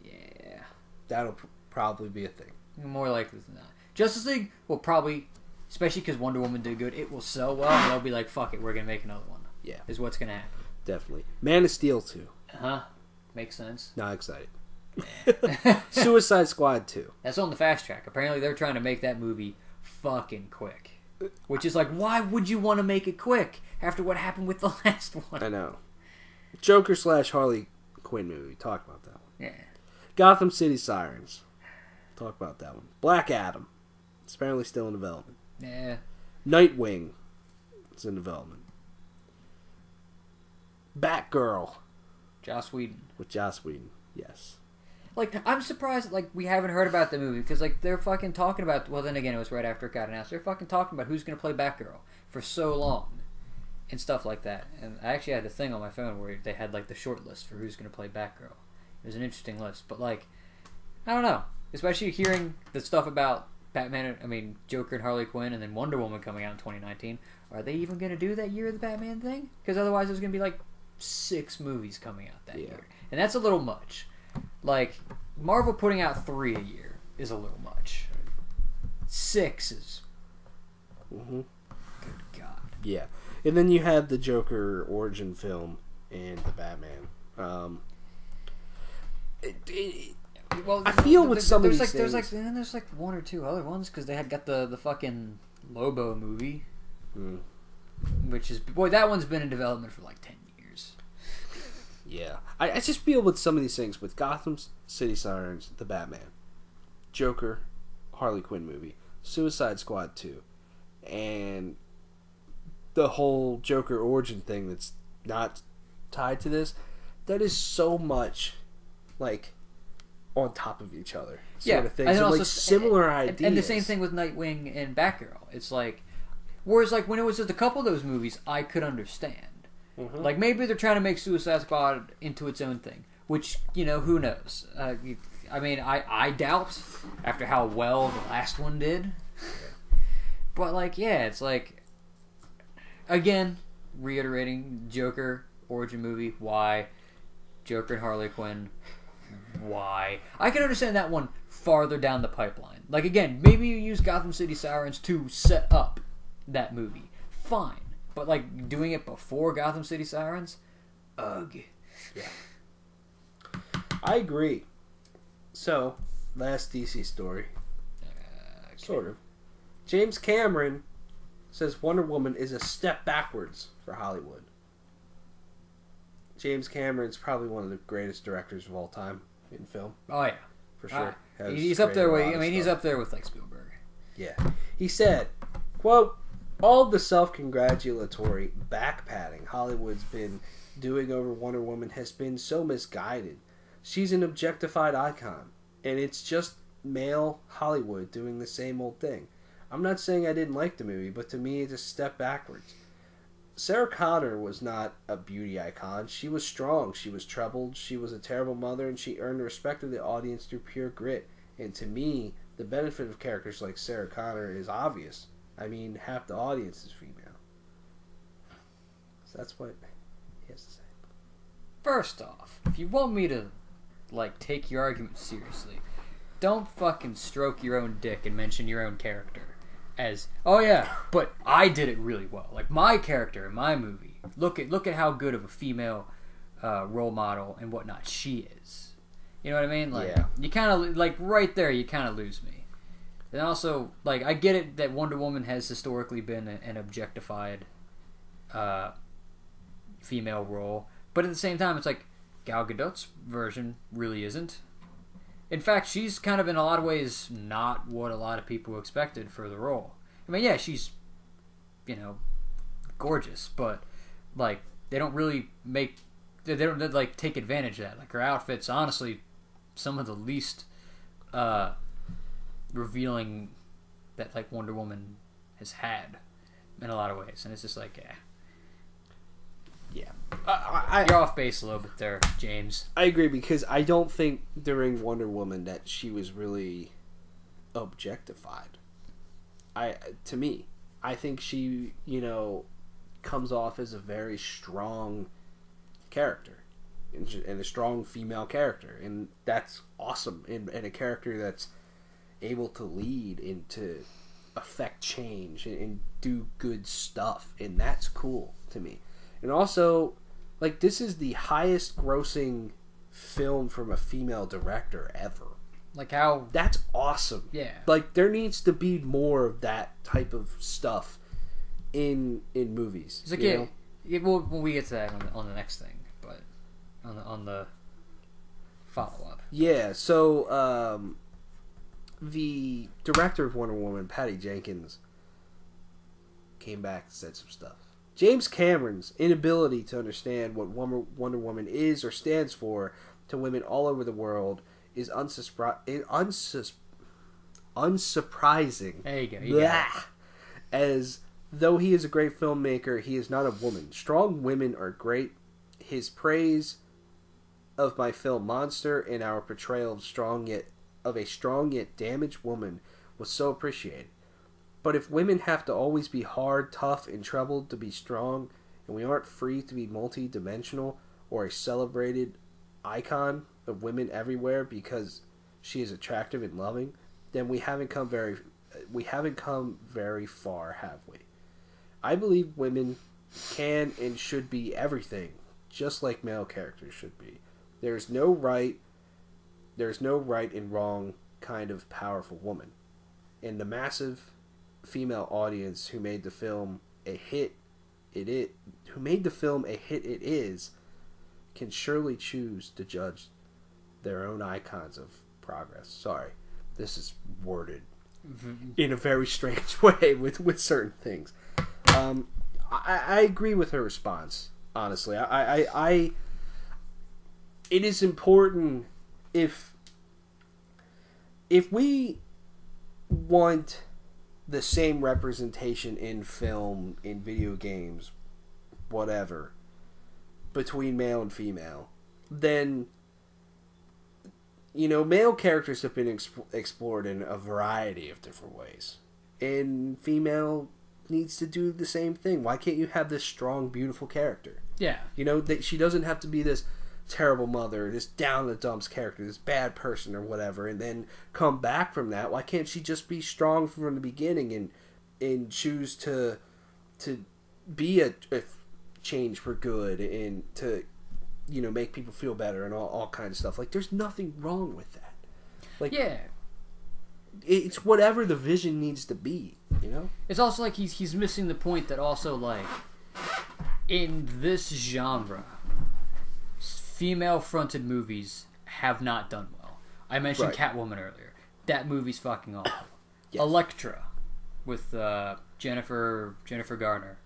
Yeah. That'll probably be a thing. More likely than not. Justice League will probably, especially because Wonder Woman did good, it will sell well, and they'll be like, fuck it, we're going to make another one. Yeah. Is what's going to happen. Definitely. Man of Steel 2. Uh-huh. Makes sense. Not excited. Suicide Squad 2. That's on the fast track. Apparently they're trying to make that movie fucking quick. Which is like, why would you want to make it quick after what happened with the last one? I know. Joker / Harley Quinn movie. Talk about that one. Yeah. Gotham City Sirens. Talk about that one. Black Adam. It's apparently still in development. Yeah. Nightwing. It's in development. Batgirl. Joss Whedon. With Joss Whedon. Yes. Like, I'm surprised, like, we haven't heard about the movie, because, like, they're fucking talking about, well, then again, it was right after it got announced, they're fucking talking about who's going to play Batgirl for so long, and stuff like that, and I actually had a thing on my phone where they had, like, the short list for who's going to play Batgirl. It was an interesting list, but, like, I don't know, especially hearing the stuff about Joker and Harley Quinn, and then Wonder Woman coming out in 2019, are they even going to do that year of the Batman thing? Because otherwise there's going to be, like, 6 movies coming out that year, and that's a little much. Like, Marvel putting out 3 a year is a little much. 6 is... Mm-hmm. Good God. Yeah. And then you have the Joker origin film and the Batman. Well, I feel with some of these things... There's like 1 or 2 other ones, because they had got the fucking Lobo movie. Which is... Boy, that one's been in development for like 10 years. Yeah. I just feel with some of these things, with Gotham City Sirens, the Batman, Joker, Harley Quinn movie, Suicide Squad 2, and the whole Joker origin thing that's not tied to this, that is so much, like, on top of each other. Sort of things. And also, like, similar ideas. And the same thing with Nightwing and Batgirl. It's like, whereas, like, when it was just a couple of those movies, I could understand. Mm-hmm. Like, maybe they're trying to make Suicide Squad into its own thing. Which, who knows? I doubt, after how well the last one did. But, like, yeah, it's like... Again, reiterating, Joker, origin movie, why? Joker and Harley Quinn, why? I can understand that one farther down the pipeline. Like, again, maybe you use Gotham City Sirens to set up that movie. Fine. But, like, doing it before Gotham City Sirens? Ugh. Yeah. I agree. So, last DC story. Okay. Sort of. James Cameron says Wonder Woman is a step backwards for Hollywood. James Cameron's probably one of the greatest directors of all time in film. Oh, yeah. For sure. He's up there with, he's up there with, like, Spielberg. Yeah. He said, quote, all the self-congratulatory back-patting Hollywood's been doing over Wonder Woman has been so misguided. She's an objectified icon, and it's just male Hollywood doing the same old thing. I'm not saying I didn't like the movie, but to me it's a step backwards. Sarah Connor was not a beauty icon. She was strong, she was troubled, she was a terrible mother, and she earned the respect of the audience through pure grit. And to me, the benefit of characters like Sarah Connor is obvious. I mean, half the audience is female. So that's what he has to say. First off, if you want me to, like, take your argument seriously, don't fucking stroke your own dick and mention your own character as, oh yeah, but I did it really well. Like, my character in my movie, look at how good of a female role model and whatnot she is. You know what I mean? Like, yeah. You kind of, like, right there, you kind of lose me. And also, like, I get it that Wonder Woman has historically been an objectified female role, but at the same time, it's like Gal Gadot's version really isn't. In fact, she's kind of in a lot of ways not what a lot of people expected for the role. I mean, yeah, she's, gorgeous, but, like, they don't really they don't, like, take advantage of that. Like, her outfit's honestly some of the least revealing that, like, Wonder Woman has had in a lot of ways, and it's just like, you're off base a little bit there, James. I agree, because I don't think during Wonder Woman that she was really objectified. To me, I think she, comes off as a very strong character, and a strong female character, and that's awesome, and a character that's able to lead and to affect change and do good stuff, and that's cool to me. And also, like, this is the highest grossing film from a female director ever. Like how... That's awesome. Yeah. Like, there needs to be more of that type of stuff in movies. It's like, well, when we get to that on the next thing, but on the follow-up. Yeah, so, the director of Wonder Woman, Patty Jenkins, came back and said some stuff. James Cameron's inability to understand what Wonder Woman is or stands for to women all over the world is unsurprising. There you go. As though he is a great filmmaker, he is not a woman. Strong women are great. His praise of my film Monster and our portrayal of a strong yet damaged woman was so appreciated. But if women have to always be hard, tough, and troubled to be strong, and we aren't free to be multi-dimensional or a celebrated icon of women everywhere because she is attractive and loving, then we haven't come very far, have we? I believe women can and should be everything, just like male characters should be. There's no right and wrong kind of powerful woman. And the massive female audience who made the film a hit it is can surely choose to judge their own icons of progress. Sorry, this is worded in a very strange way with certain things. I agree with her response. Honestly, I it is important if we want the same representation in film, in video games, whatever, between male and female, then, male characters have been explored in a variety of different ways. And female needs to do the same thing. Why can't you have this strong, beautiful character? Yeah. That she doesn't have to be this terrible mother, this down-in-the-dumps character, this bad person or whatever, and then come back from that. Why can't she just be strong from the beginning and choose to be a change for good and to make people feel better and all kinds of stuff? Like, there's nothing wrong with that. Like, yeah, it's whatever the vision needs to be. It's also like he's missing the point that also, like, in this genre, female-fronted movies have not done well. I mentioned Catwoman earlier. That movie's fucking awful. Yes. Elektra with Jennifer Garner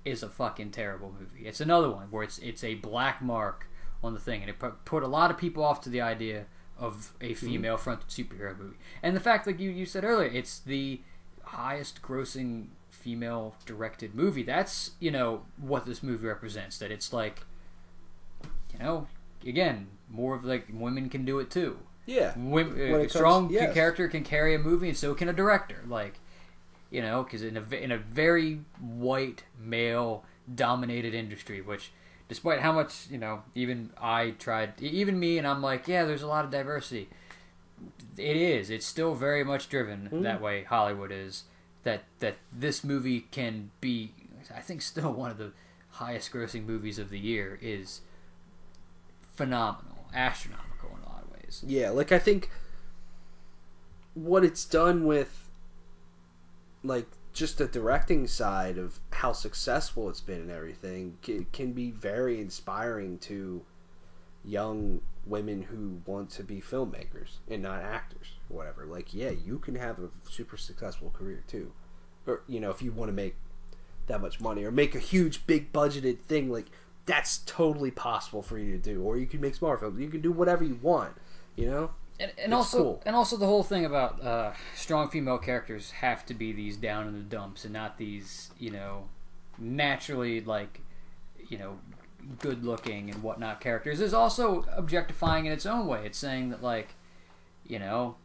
is a fucking terrible movie. It's another one where it's a black mark on the thing, and it put a lot of people off to the idea of a female-fronted superhero movie. And the fact, like you said earlier, it's the highest-grossing female-directed movie. That's, what this movie represents. That it's like, again, more of like women can do it too. Yeah. A strong character can carry a movie, and so can a director. Like, because in a very white male-dominated industry, which, despite how much even I tried, even me, and I'm like, yeah, there's a lot of diversity. It's still very much driven that way. Hollywood is that this movie can be, I think, still one of the highest-grossing movies of the year is phenomenal, astronomical in a lot of ways. Yeah, like, I think what it's done with, like, just the directing side of how successful it's been and everything can be very inspiring to young women who want to be filmmakers and not actors or whatever. Like, yeah, you can have a super successful career too, or if you want to make that much money or make a huge big budgeted thing, like, that's totally possible for you to do. Or you can make smaller films. You can do whatever you want, And also, cool. And also the whole thing about strong female characters have to be these down in the dumps and not these, naturally, like, good looking and whatnot characters is also objectifying in its own way. It's saying that, like, that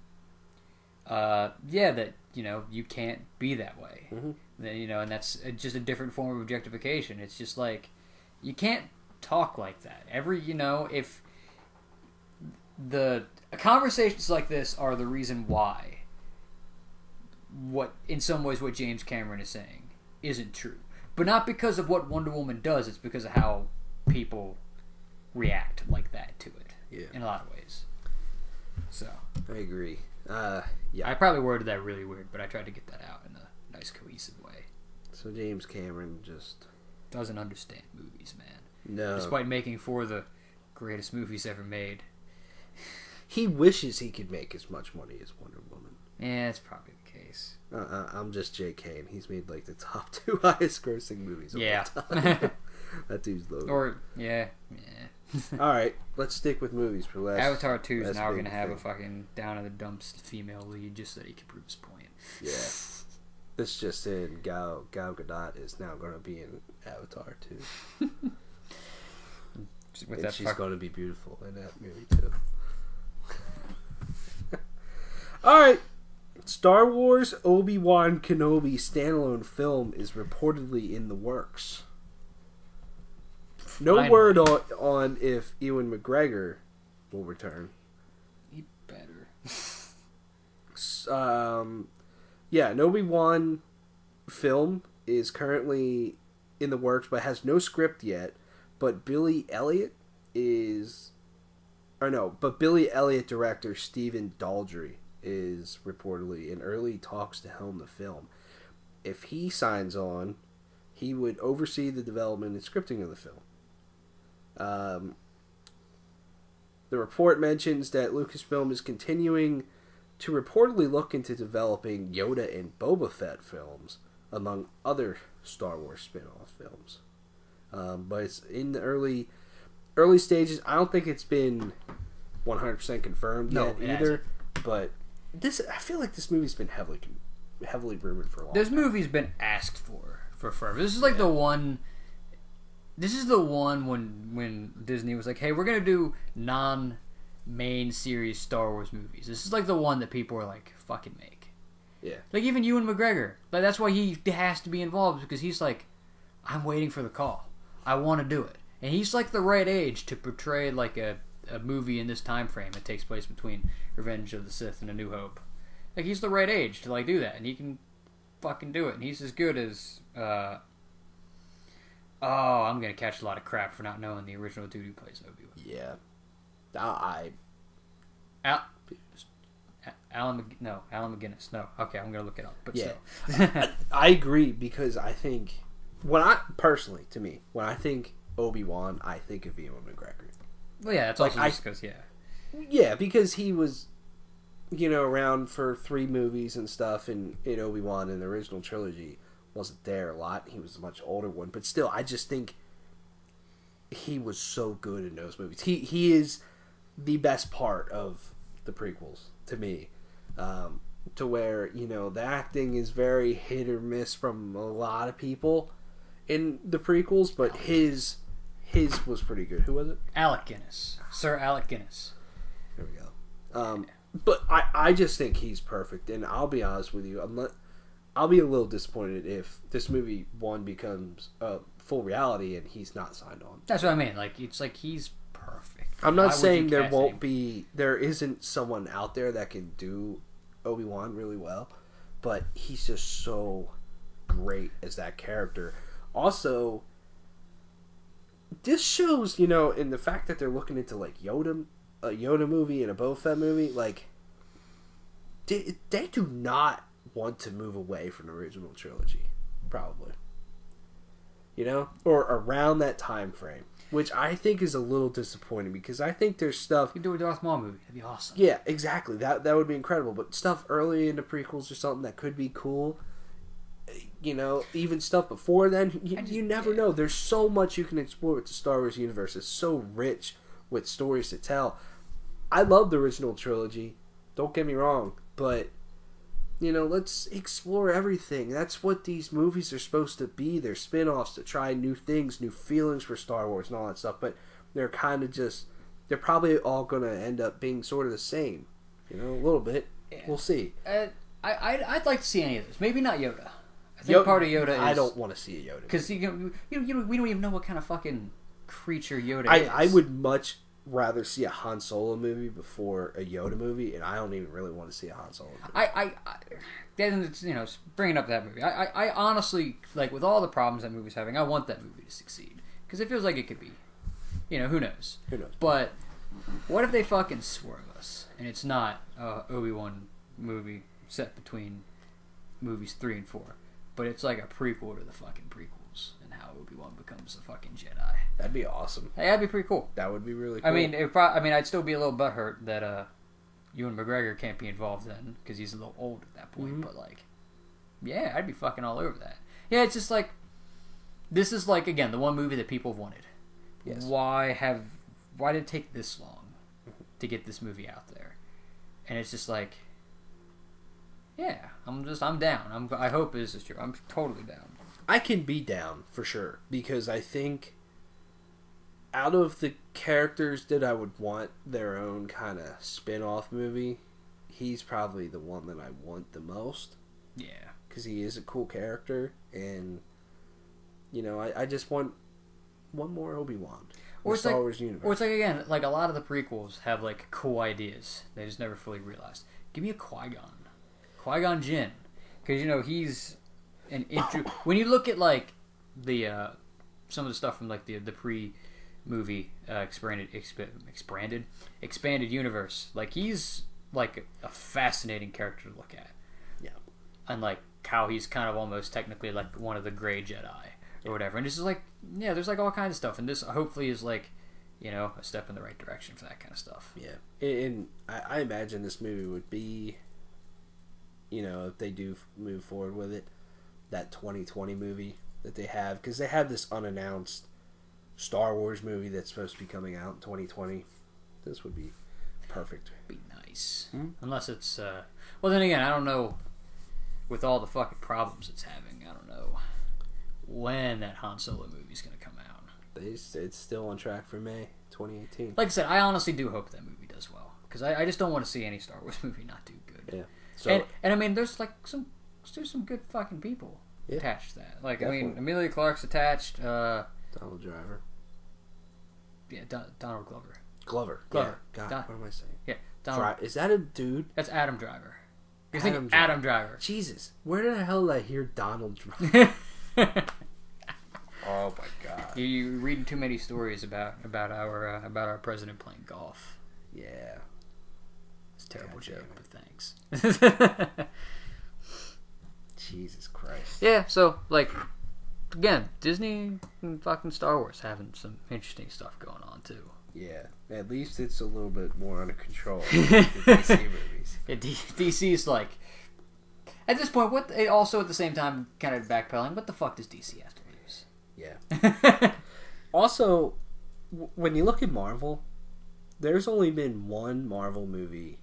you can't be that way. And that's just a different form of objectification. It's just like, you can't talk like that. If the conversations like this are the reason why in some ways what James Cameron is saying isn't true. But not because of what Wonder Woman does, it's because of how people react like that to it. Yeah. In a lot of ways. So. I agree. Yeah. I probably worded that really weird, but I tried to get that out in a nice, cohesive way. So James Cameron just doesn't understand movies, man. No. Despite making 4 of the greatest movies ever made. He wishes he could make as much money as Wonder Woman. Yeah, that's probably the case. I'm just JK, and he's made like the top 2 highest grossing movies of all time. That dude's low. Or, yeah. Alright, let's stick with movies for last. Avatar 2 is now going to have a fucking down in the dumps female lead just so that he can prove his point. Yeah. This just in, Gal Gadot is now going to be in Avatar 2. And she's going to be beautiful in that movie too. Alright. Star Wars Obi-Wan Kenobi standalone film is reportedly in the works. No word on if Ewan McGregor will return. He better. Yeah, an Obi-Wan film is currently in the works, but has no script yet. But Billy Elliot director Stephen Daldry is reportedly in early talks to helm the film. If he signs on, he would oversee the development and scripting of the film. The report mentions that Lucasfilm is continuing to reportedly look into developing Yoda and Boba Fett films, among other Star Wars spin-off films. But it's in the early stages. I don't think it's been 100% confirmed yet either. But I feel like this movie's been heavily rumored for a long time. This movie's been asked for forever. This is like the one. This is the one when Disney was like, "Hey, we're gonna do non-main series Star Wars movies." This is like the one that people were like, "Fucking make." Yeah. Like even Ewan McGregor. Like that's why he has to be involved, because he's like, "I'm waiting for the call. I want to do it," and he's like the right age to portray like a movie in this time frame that takes place between Revenge of the Sith and A New Hope. Like he's the right age to like do that, and he can fucking do it. And he's as good as. I'm gonna catch a lot of crap for not knowing the original dude who plays Obi-Wan. Yeah. Alan McGinnis. No, okay, I'm gonna look it up. But yeah, still. I agree, because I think when I think Obi-Wan, I think of Ewan McGregor. Well, yeah, that's also just because Yeah, because he was, around for 3 movies and stuff, and in Obi-Wan in the original trilogy wasn't there a lot. He was a much older one, but still, I just think he was so good in those movies. He is the best part of the prequels to me, to where the acting is very hit or miss from a lot of people in the prequels, but his was pretty good. Who was it? Alec Guinness, Sir Alec Guinness. There we go. But I just think he's perfect, and I'll be honest with you, I'll be a little disappointed if this movie becomes a full reality and he's not signed on. That's what I mean. Like it's like he's perfect. I'm not saying there isn't someone out there that can do Obi-Wan really well, but he's just so great as that character. Also, this shows, in the fact that they're looking into like a Yoda movie and a Boba Fett movie, like they do not want to move away from the original trilogy, probably. Or around that time frame, which I think is a little disappointing, because I think there's stuff. You could do a Darth Maul movie. That'd be awesome. Yeah, exactly. That would be incredible. But stuff early in the prequels or something that could be cool. Even stuff before then, you never know. There's so much you can explore with the Star Wars universe. It's so rich with stories to tell. I love the original trilogy. Don't get me wrong, but let's explore everything. That's what these movies are supposed to be. They're spin-offs to try new things, new feelings for Star Wars and all that stuff, but they're kind of they're probably all going to end up being sort of the same, a little bit. Yeah. We'll see. I'd like to see any of this. Maybe not Yoda. I think part of Yoda is... I don't want to see a Yoda. Because we don't even know what kind of fucking creature Yoda is. I would much rather see a Han Solo movie before a Yoda movie, and I don't even really want to see a Han Solo movie. Bringing up that movie, I honestly, like, with all the problems that movie's having, I want that movie to succeed, because it feels like it could be. Who knows? Who knows? But What if they fucking swerve us and it's not a Obi-Wan movie set between movies 3 and 4, but it's like a prequel to the fucking prequels and how Obi-Wan becomes a fucking Jedi? That'd be awesome. Hey, that'd be pretty cool. That would be really cool. I mean, I'd still be a little butthurt that Ewan McGregor can't be involved then because he's a little old at that point. But like, yeah, I'd be fucking all over that. Yeah, it's just like, this is like, again, the one movie that people wanted. Yes. Why did it take this long to get this movie out there? And it's just like, yeah, I'm down. I hope this is true. I'm totally down. I can be down for sure because I think out of the characters that I would want their own kind of spin-off movie, he's probably the one that I want the most. Yeah. Because he is a cool character, and, you know, I just want one more Obi-Wan. Or Star Wars universe. Or it's like, again, like a lot of the prequels have, like, cool ideas they just never fully realized. Give me a Qui-Gon. Qui-Gon Jinn. Because, you know, he's an when you look at, like, the, some of the stuff from, like, the pre-movie expanded universe, like, he's, like, a fascinating character to look at. Yeah. And, like, how he's kind of almost technically, like, one of the Grey Jedi. Or whatever, and this is like, yeah, there's like all kinds of stuff, and this hopefully is like, you know, a step in the right direction for that kind of stuff. Yeah, and I imagine this movie would be, you know, if they do move forward with it, that 2020 movie that they have, because they have this unannounced Star Wars movie that's supposed to be coming out in 2020. This would be perfect. Be nice, unless it's, well, then again, I don't know, with all the fucking problems it's having, I don't know when that Han Solo movie's going to come out. It's still on track for May 2018. Like I said, I honestly do hope that movie does well. Because I just don't want to see any Star Wars movie not do good. Yeah. So, and I mean, there's like some good fucking people attached to that. Like, definitely. I mean, Emilia Clarke's attached. Donald Driver. Yeah, Donald Glover. Glover. Yeah. God, what am I saying? Yeah. Donald. Is that a dude? That's Adam Driver. You're thinking Adam Driver. Jesus. Where the hell did I hear Donald Driver? Oh my god! You're reading too many stories about our president playing golf. Yeah, it's a terrible joke, but thanks. Jesus Christ! Yeah, so like, again, Disney and fucking Star Wars having some interesting stuff going on too. Yeah, at least it's a little bit more under control than the DC movies. Yeah, DC's like, at this point, also at the same time kind of backpedaling. What the fuck does DC have to lose? Yeah. Also, when you look at Marvel, there's only been one Marvel movie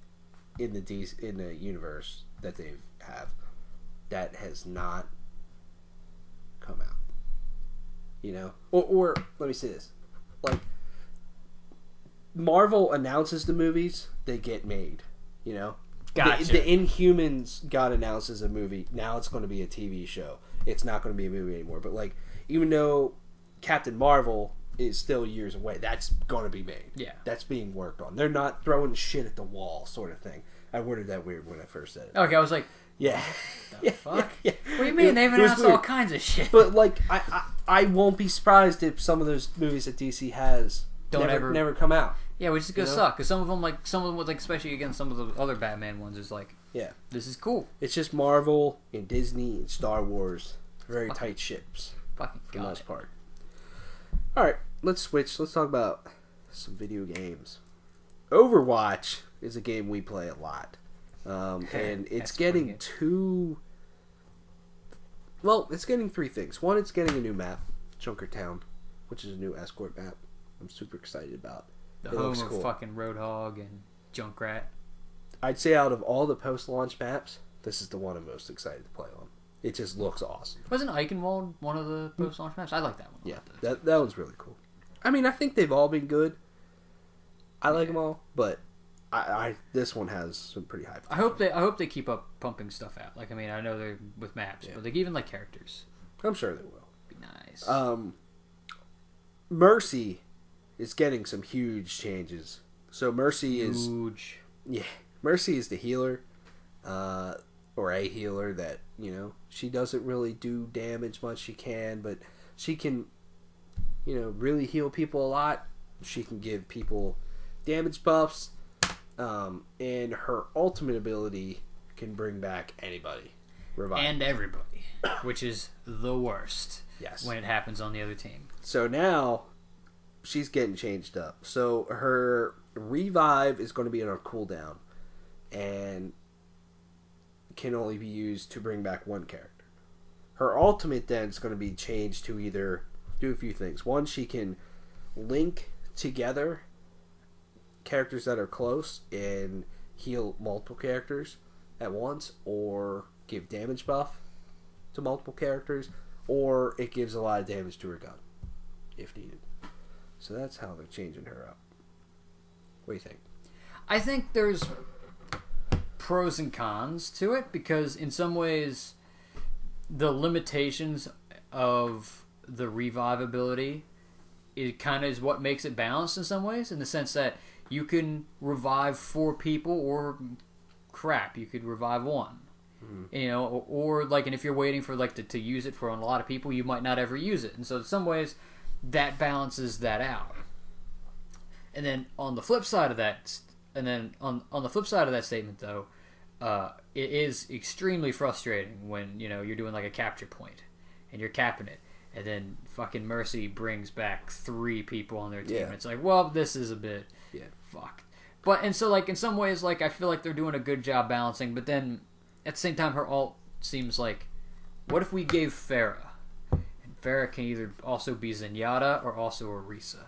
in the universe that they have that has not come out. You know, or let me say this: like, Marvel announces the movies, they get made. You know. Gotcha. The Inhumans got announced as a movie. Now it's going to be a TV show. It's not going to be a movie anymore. But like, even though Captain Marvel is still years away, that's going to be made. Yeah, that's being worked on. They're not throwing shit at the wall, sort of thing. I worded that weird when I first said it. Okay, I was like, yeah, the fuck. Yeah. What do you mean? They've announced all kinds of shit. But like, I won't be surprised if some of those movies that DC has never come out. Yeah, which is gonna suck because some of them, like especially against some of the other Batman ones, is like, yeah, this is cool. It's just Marvel and Disney and Star Wars, very tight ships, for the most part. All right, let's switch. Let's talk about some video games. Overwatch is a game we play a lot, and it's getting it's getting three things. One, it's getting a new map, Junkertown, which is a new escort map. I'm super excited about. The home of fucking Roadhog and Junkrat. I'd say out of all the post-launch maps, this is the one I'm most excited to play on. It just looks awesome. Wasn't Eichenwald one of the post-launch maps? I like that one. Yeah, that one's really cool. I mean, I think they've all been good. I like them all, but this one has some pretty high potential. I hope they keep up pumping stuff out. Like, I mean, I know they're with maps, but they even like characters. I'm sure they will. Be nice. Mercy is getting some huge changes. So Mercy is huge. Yeah, Mercy is the healer, or a healer that, you know, she doesn't really do damage much. She can, but she can, you know, really heal people a lot. She can give people damage buffs, and her ultimate ability can bring back anybody. Revive. And everybody, which is the worst. Yes. When it happens on the other team. So now she's getting changed up. So her revive is going to be on a cooldown and can only be used to bring back one character. Her ultimate then is going to be changed to either do a few things. One, she can link together characters that are close and heal multiple characters at once, or give damage buff to multiple characters, or it gives a lot of damage to her gun if needed. So that's how they're changing her up. What do you think? I think there's pros and cons to it, because in some ways the limitations of the revive ability, it kind of is what makes it balanced in some ways, in the sense that you can revive 4 people, or crap, you could revive 1. You know, or like, and if you're waiting for like to use it for a lot of people, you might not ever use it, and so in some ways that balances that out. And then on the flip side of that, on the flip side of that statement, though, it is extremely frustrating when, you know, you're doing like a capture point and you're capping it, and then fucking Mercy brings back 3 people on their team. And it's like, well, this is a bit fucked. But and so like in some ways, like I feel like they're doing a good job balancing, but then at the same time, her ult seems like, what if we gave Pharah? And Pharah can either also be Zenyatta or also Orisa.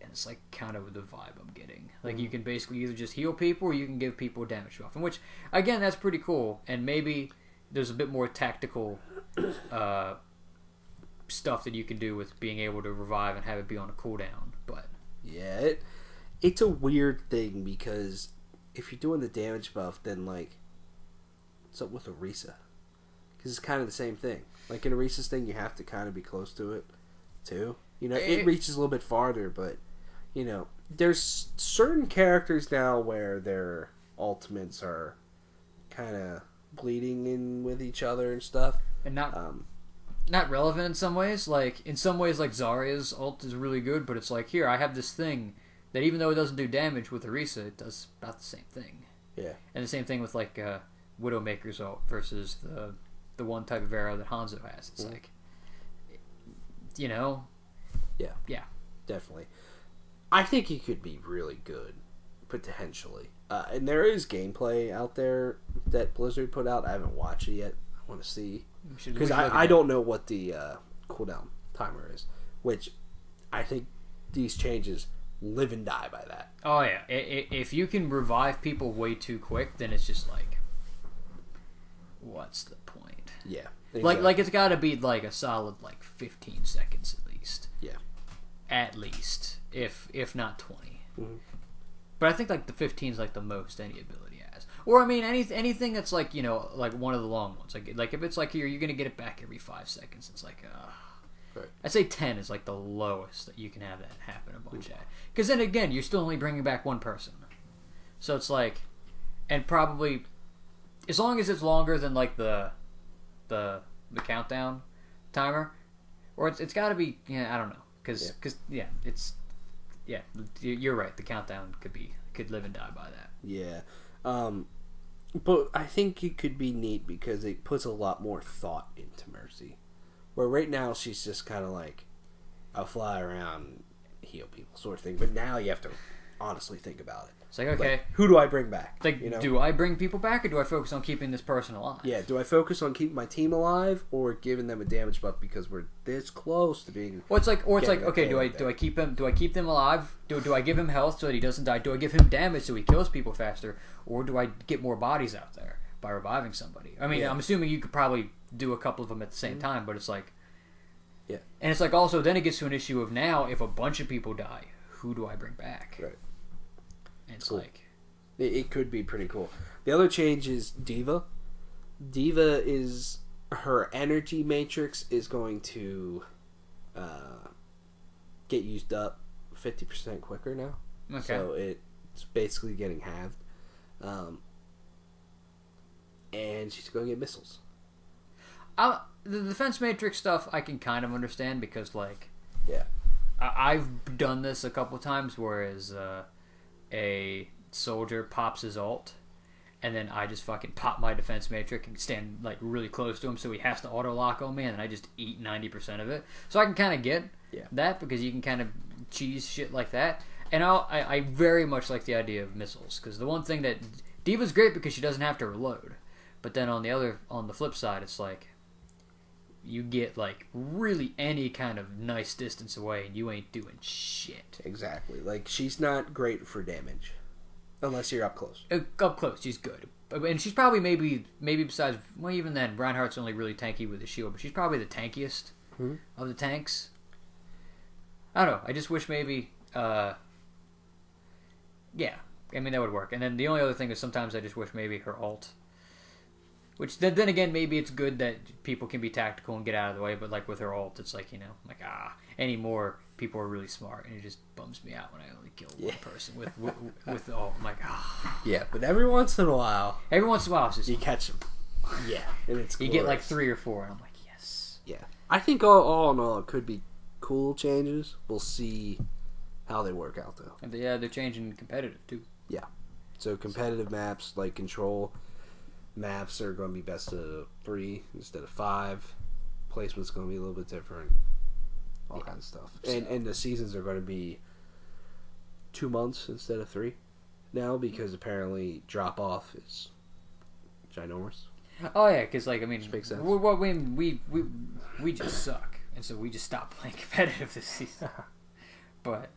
And it's like kind of the vibe I'm getting. Like you can basically either just heal people, or you can give people a damage buff. And which, again, that's pretty cool. And maybe there's a bit more tactical stuff that you can do with being able to revive and have it be on a cooldown. But yeah, it's a weird thing, because if you're doing the damage buff, then like, what's up with Orisa? Because it's kind of the same thing. Like in Orisa's thing, you have to kind of be close to it too. You know, it reaches a little bit farther, but you know, there's certain characters now where their ultimates are kind of bleeding in with each other and stuff, and not relevant in some ways. Like in some ways, like Zarya's ult is really good, but it's like, here, I have this thing that even though it doesn't do damage with Orisa, it does about the same thing. Yeah. And the same thing with like Widowmaker's ult versus the one type of arrow that Hanzo has. It's like, you know, yeah, definitely. I think he could be really good, potentially. And there is gameplay out there that Blizzard put out. I haven't watched it yet. I want to see, because I don't know what the cooldown timer is, which I think these changes live and die by that. Oh yeah, if you can revive people way too quick, then it's just like, what's the point? Yeah, exactly. Like it's got to be like a solid like 15 seconds at least. Yeah, at least, if not 20. But I think like the 15 is like the most any ability has. Or I mean anything that's like, you know, like one of the long ones. Like if it's like here, you're gonna get it back every 5 seconds. It's like right. I'd say 10 is like the lowest that you can have that happen a bunch at. Because then again, you're still only bringing back one person. So it's like, and probably as long as it's longer than like the countdown timer, or it's got to be, I don't know, because you're right, the countdown could live and die by that. Yeah. But I think it could be neat because it puts a lot more thought into Mercy, where right now she's just kind of like, I'll fly around, heal people sort of thing, but now you have to honestly think about it. It's like, okay, like, who do I bring back? Like, you know? Do I bring people back, or do I focus on keeping this person alive? Yeah, do I focus on keeping my team alive, or giving them a damage buff because we're this close to being? Well, it's like, okay, do I keep him? Do I keep them alive? Do I give him health so that he doesn't die? Do I give him damage so he kills people faster, or do I get more bodies out there by reviving somebody? I mean, I'm assuming you could probably do a couple of them at the same time, but it's like, and it's like also then it gets to an issue of now if a bunch of people die, who do I bring back? Right. And it's like, it could be pretty cool. The other change is D.Va. D.Va is, her energy matrix is going to get used up 50% quicker now. Okay. So it's basically getting halved. And she's going to get missiles. The defense matrix stuff I can kind of understand because, like, yeah, I've done this a couple times, whereas a soldier pops his ult, and then I just fucking pop my defense matrix and stand like really close to him, so he has to auto lock on me, and then I just eat 90% of it. So I can kind of get that, because you can kind of cheese shit like that. And I very much like the idea of missiles, because the one thing that D.Va's great because she doesn't have to reload, but then on the flip side, it's like you get like really any kind of nice distance away, and you ain't doing shit. Exactly. Like, she's not great for damage unless you're up close. Up close, she's good, and she's probably maybe besides, well, even then, Reinhardt's only really tanky with the shield, but she's probably the tankiest of the tanks. I don't know. I just wish maybe. Yeah, I mean, that would work. And then the only other thing is sometimes I just wish maybe her ult. Which, then again, maybe it's good that people can be tactical and get out of the way, but like with her ult, it's like, like, anymore, people are really smart, and it just bums me out when I only kill one person with the ult. I'm like, Yeah, but every once in a while... it's just... You catch them. Yeah, and it's You get like 3 or 4, and I'm like, yes. Yeah. I think all in all, it could be cool changes. We'll see how they work out, though. And they're changing competitive, too. Yeah. So competitive maps, like control maps, are going to be best of 3 instead of 5. Placement's going to be a little bit different. All kinds of stuff. So. And the seasons are going to be 2 months instead of 3 now, because apparently drop-off is ginormous. Oh, yeah, because, like, I mean, makes sense. We just suck, and so we just stopped playing competitive this season. But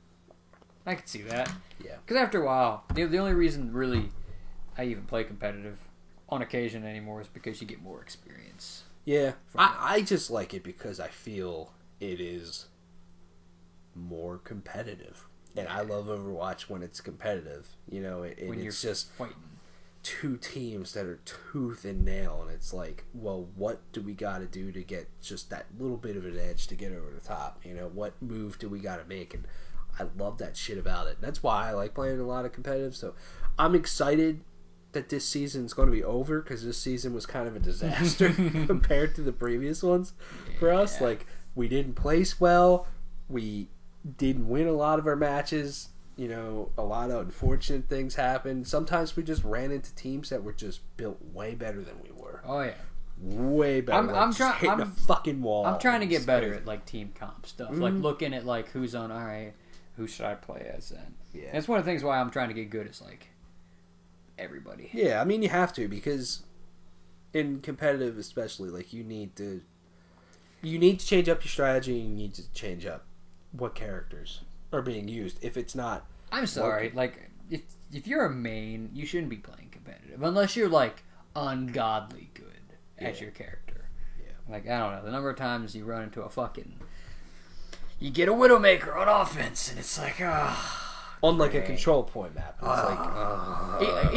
I could see that. Yeah. Because after a while, the only reason really I even play competitive on occasion anymore is because you get more experience. Yeah. I just like it because I feel it is more competitive. And I love Overwatch when it's competitive. You know, when it's just fighting 2 teams that are tooth and nail, and it's like, well, what do we got to do to get just that little bit of an edge to get over the top? You know, what move do we got to make? And I love that shit about it. That's why I like playing a lot of competitive. So I'm excited that this season's going to be over, because this season was kind of a disaster compared to the previous ones for us. Like, we didn't place well. We didn't win a lot of our matches. You know, a lot of unfortunate things happened. Sometimes we just ran into teams that were just built way better than we were. Oh, yeah. Way better. I'm hitting a fucking wall. I'm trying to get better at, like, team comp stuff. Like, looking at, like, who's on, all right, who should I play as then? Yeah. And it's one of the things why I'm trying to get good is, like, everybody. Yeah, I mean, you have to, because in competitive especially, like, you need to change up your strategy, and you need to change up what characters are being used. If it's not... I'm sorry, like, if you're a main, you shouldn't be playing competitive, unless you're, like, ungodly good as your character. Yeah. Like, I don't know, the number of times you run into a fucking... You get a Widowmaker on offense, and it's like, on like a control point map. It's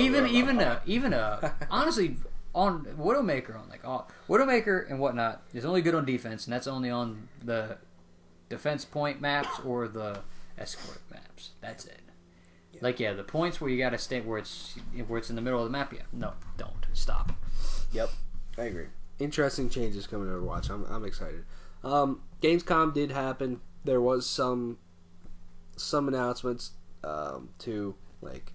even honestly, on Widowmaker, on like Widowmaker and whatnot is only good on defense, and that's only on the defense point maps or the escort maps. That's it. Yeah. Like, the points where you gotta stay where it's in the middle of the map. Yeah, no, don't stop. Yep, I agree. Interesting changes coming to Overwatch. I'm excited. Gamescom did happen. There was some announcements too, like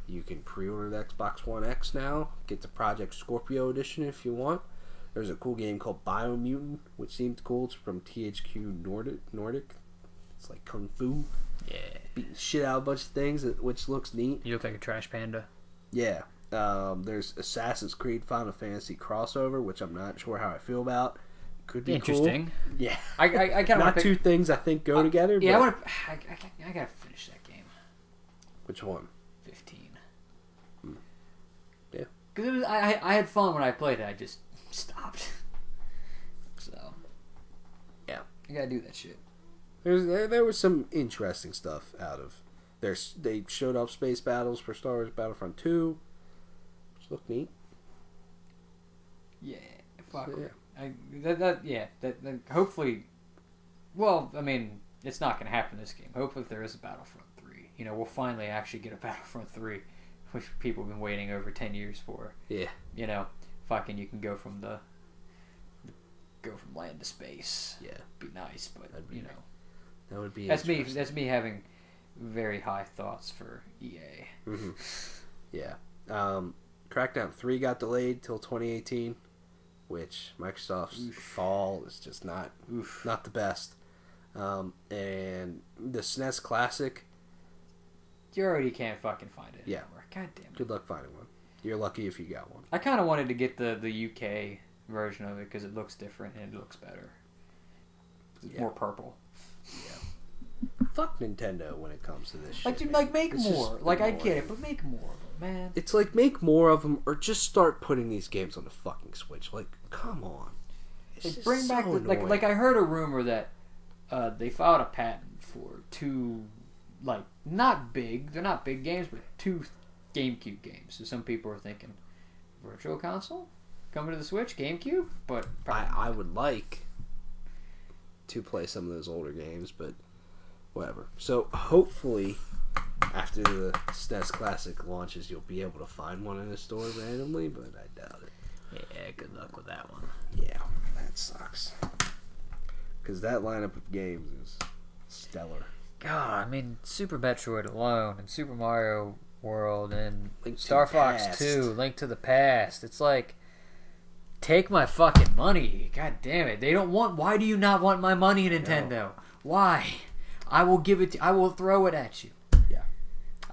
you can pre-order the Xbox One X now. Get the Project Scorpio edition if you want. There's a cool game called Biomutant, which seemed cool. It's from THQ Nordic. It's like Kung Fu. Yeah. Beating shit out of a bunch of things, which looks neat. You look like a trash panda. Yeah. There's Assassin's Creed Final Fantasy crossover, which I'm not sure how I feel about. Could be interesting. Cool. Yeah. I kind of not two things I think go together. Yeah, but... I gotta finish that game. Which one? 15. Yeah. Because I had fun when I played it. I just stopped. So. Yeah. You gotta do that shit. There was some interesting stuff out of there. They showed up space battles for Star Wars Battlefront 2, which looked neat. Yeah. Fuck. So, yeah. That hopefully, well, I mean, it's not going to happen this game. Hopefully if there is a Battlefront 3, we'll finally actually get a Battlefront 3, which people have been waiting over 10 years for. Yeah. Fucking you can go from land to space. Yeah. Be nice, but, that would be that's me having very high thoughts for EA. Mm-hmm. Yeah. Crackdown 3 got delayed till 2018, which Microsoft's fall is just not the best. And the SNES Classic, you already can't fucking find it anymore. God damn it. Good luck finding one. You're lucky if you got one. I kind of wanted to get the UK version of it because it looks different and it looks better. It's more purple. Yeah. Fuck Nintendo when it comes to this shit. Make more. I get it, but make more of them, man. It's like, make more of them or just start putting these games on the fucking Switch. Like, come on. Bring back the, I heard a rumor that they filed a patent for 2, not big, they're not big games, but 2 GameCube games. So some people are thinking, Virtual Console? Coming to the Switch? GameCube? But I would like to play some of those older games, but whatever. So hopefully, after the SNES Classic launches, you'll be able to find one in a store randomly, but I doubt it. Yeah, good luck with that one. Yeah, that sucks. Because that lineup of games is stellar. God, I mean, Super Metroid alone, and Super Mario World, and Star Fox 2, Link to the Past. It's like, take my fucking money. God damn it. They don't want... Why do you not want my money, Nintendo? No. Why? I will give it... I will throw it at you. Yeah.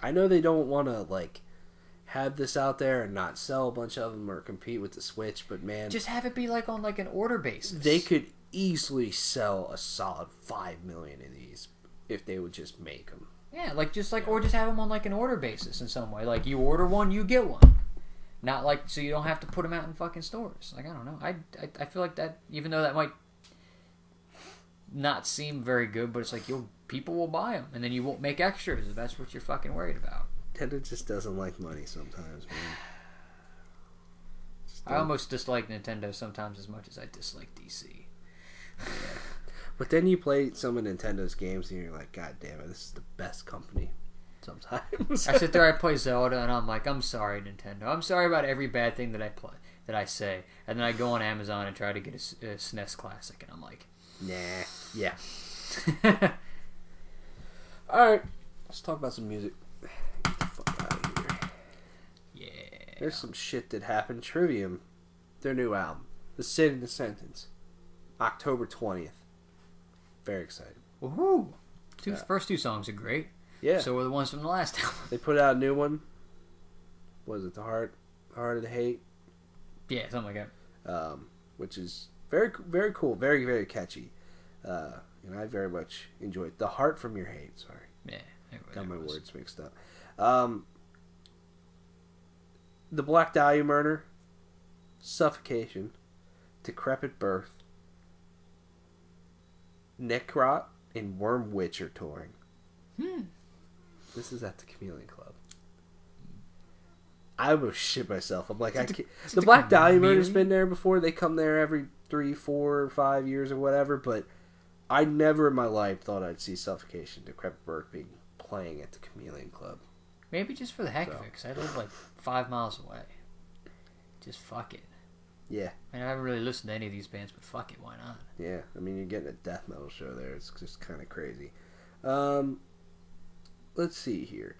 I know they don't want to, have this out there and not sell a bunch of them or compete with the Switch, but man... Just have it be, on, an order basis. They could easily sell a solid 5 million of these if they would just make them. Yeah, or just have them on, an order basis in some way. You order one, you get one. Not so you don't have to put them out in fucking stores. I don't know. I feel like that, even though that might not seem very good, but it's people will buy them, and then you won't make extras if that's what you're fucking worried about. Nintendo just doesn't like money sometimes, man. I almost dislike Nintendo sometimes as much as I dislike DC. Yeah. But then you play some of Nintendo's games and you're like, God damn it, this is the best company. Sometimes I sit there, I play Zelda, and I'm like, I'm sorry, Nintendo. I'm sorry about every bad thing that I say, and then I go on Amazon and try to get a SNES Classic, and I'm like, nah, yeah. All right, let's talk about some music. Get the fuck out of here. Yeah. There's some shit that happened. Trivium, their new album, The Sin in the Sentence, October 20th. Very excited. Woohoo! First 2 songs are great. Yeah. So were the ones from the last album. They put out a new one. What is it? The Heart of the Hate? Yeah, something like that. Which is very, very cool. Very, very catchy. And I very much enjoyed it. The Heart from Your Hate. Sorry. Yeah. Got my words mixed up. The Black Dahlia Murder, Suffocation, Decrepit Birth, Necrot, and Worm Witch are touring. This is at the Chameleon Club. I almost shit myself. I'm like, I can't. The Black Dahlia Murder's been there before. They come there every 3, 4, 5 years or whatever, but I never in my life thought I'd see Suffocation, Decrepit Birth being playing at the Chameleon Club. Maybe just for the heck of it, because I live 5 miles away. Just fuck it. Yeah. I haven't really listened to any of these bands, but fuck it, why not? Yeah, I mean, you're getting a death metal show there. It's just kind of crazy. Let's see here.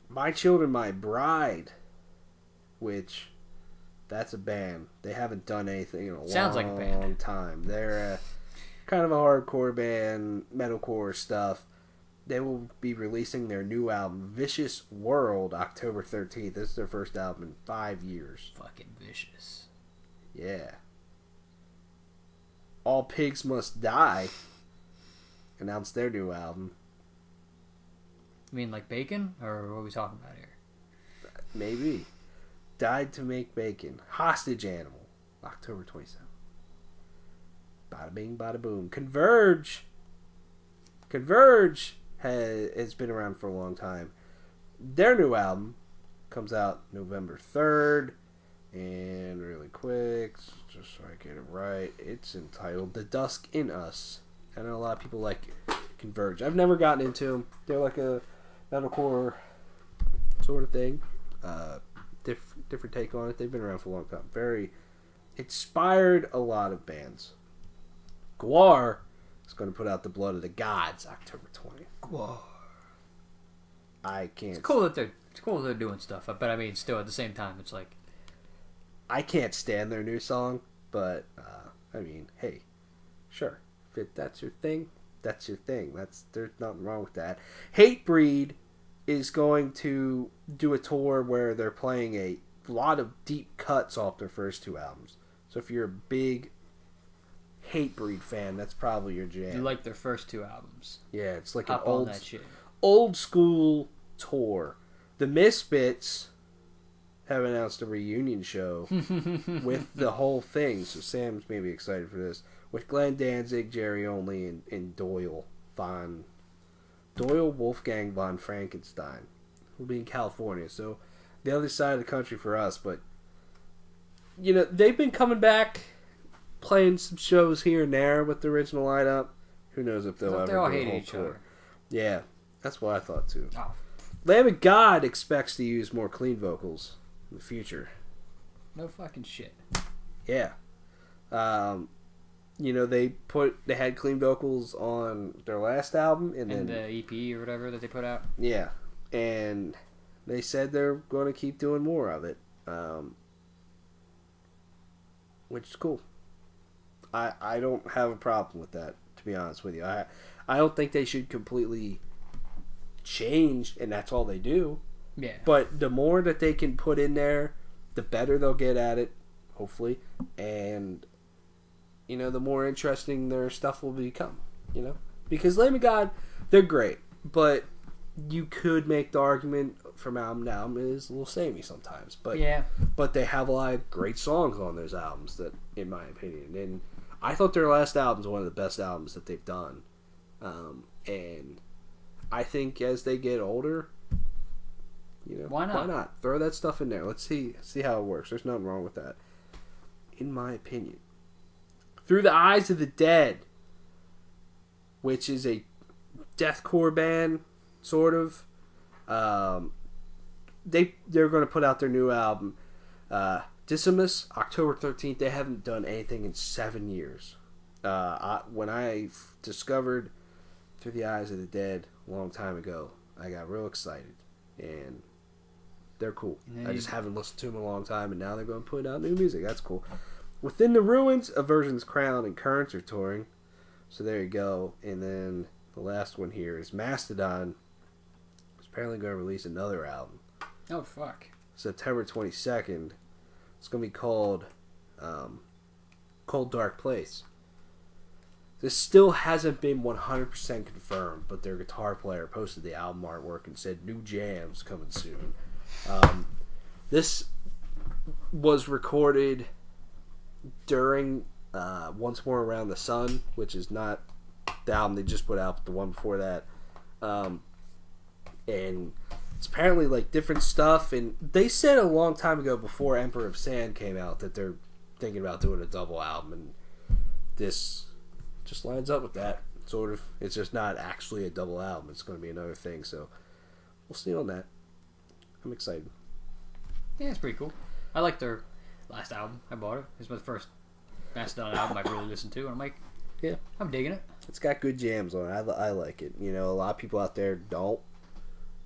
My Children, My Bride, which, that's a band. They haven't done anything in a long time. They're kind of a hardcore band, metalcore stuff. They will be releasing their new album, Vicious World, October 13th. This is their first album in 5 years. Fucking vicious. Yeah. All Pigs Must Die announced their new album. You mean bacon? Or what are we talking about here? Maybe. Died to Make Bacon. Hostage Animal, October 27th. Bada bing, bada boom. Converge has been around for a long time. Their new album comes out November 3rd. And really quick, just so I get it right, it's entitled The Dusk in Us. I know a lot of people like Converge. I've never gotten into them. They're like a metalcore sort of thing. Different take on it. They've been around for a long time. Very inspired a lot of bands. Guar is going to put out The Blood of the Gods October 20th. Whoa. I can't. It's cool that they're doing stuff, but I mean, still at the same time, it's like I can't stand their new song, but I mean, hey, sure, if that's your thing, that's your thing. There's nothing wrong with that. Hatebreed is going to do a tour where they're playing a lot of deep cuts off their first 2 albums. So if you're a big Hatebreed fan, that's probably your jam. you like their first 2 albums. Yeah, it's like Hop an on that shit. old school tour. The Misfits have announced a reunion show with the whole thing, so Sam's maybe excited for this. With Glenn Danzig, Jerry Only, and Doyle Wolfgang von Frankenstein. We'll be in California, so the other side of the country for us, but you know, they've been coming back, playing some shows here and there with the original lineup. Who knows if they'll ever do a whole tour. Yeah, that's what I thought too. Oh. Lamb of God expects to use more clean vocals in the future. No fucking shit. Yeah. You know, they had clean vocals on their last album and then the EP or whatever that they put out. Yeah. And they said they're going to keep doing more of it. Which is cool. I don't have a problem with that, to be honest with you. I don't think they should completely change and that's all they do. Yeah. But the more that they can put in there, the better they'll get at it, hopefully. And, you know, the more interesting their stuff will become, you know? Because Lamb of God, they're great. But you could make the argument from album to album is a little samey sometimes. But yeah. But they have a lot of great songs on those albums, that, in my opinion. And I thought their last album was one of the best albums that they've done. And I think as they get older, you know, why not throw that stuff in there? Let's see how it works. There's nothing wrong with that, in my opinion. Through the Eyes of the Dead, which is a deathcore band, sort of. They're going to put out their new album, Decimus, October 13th. They haven't done anything in 7 years. When I discovered Through the Eyes of the Dead a long time ago, I got real excited, and they're cool. I just haven't listened to them in a long time, and now they're going to put out new music. That's cool. Within the Ruins, Aversion's Crown and Currents are touring, so there you go. And then the last one here is Mastodon. It's apparently going to release another album. Oh, fuck. September 22nd. It's going to be called Cold Dark Place. This still hasn't been 100% confirmed, but their guitar player posted the album artwork and said new jams coming soon. This was recorded during Once More Around the Sun, which is not the album they just put out, but the one before that. And it's apparently like different stuff, and they said a long time ago before Emperor of Sand came out that they're thinking about doing a double album, and this just lines up with that, sort of. It's just not actually a double album. It's going to be another thing, so we'll see on that. I'm excited. Yeah, it's pretty cool. I like their last album. I bought it. It's my first Mastodon album I've really listened to, and I'm like, yeah, I'm digging it. It's got good jams on it. I like it. You know, a lot of people out there don't.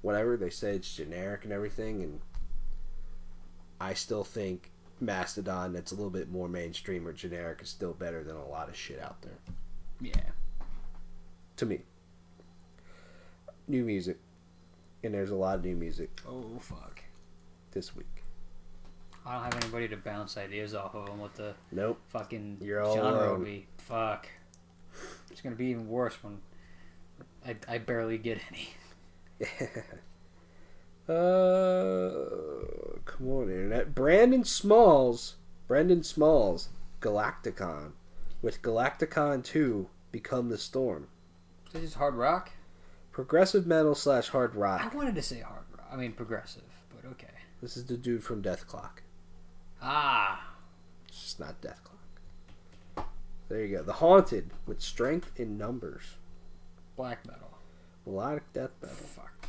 Whatever, they say it's generic and everything, and I still think Mastodon, that's a little bit more mainstream or generic, is still better than a lot of shit out there. Yeah. To me. New music. And there's a lot of new music. Oh, fuck. This week. I don't have anybody to bounce ideas off of on what the fucking You're all genre alone. would be. Fuck. It's going to be even worse when I barely get any. Come on, internet. Brendan Smalls, Galacticon, with Galacticon 2, Become the Storm. This is hard rock? Progressive metal / hard rock. I wanted to say hard rock. I mean progressive, but okay. This is the dude from Death Clock. Ah. It's just not Death Clock. There you go. The Haunted, with Strength in Numbers. Black metal. Melodic death metal. Fuck.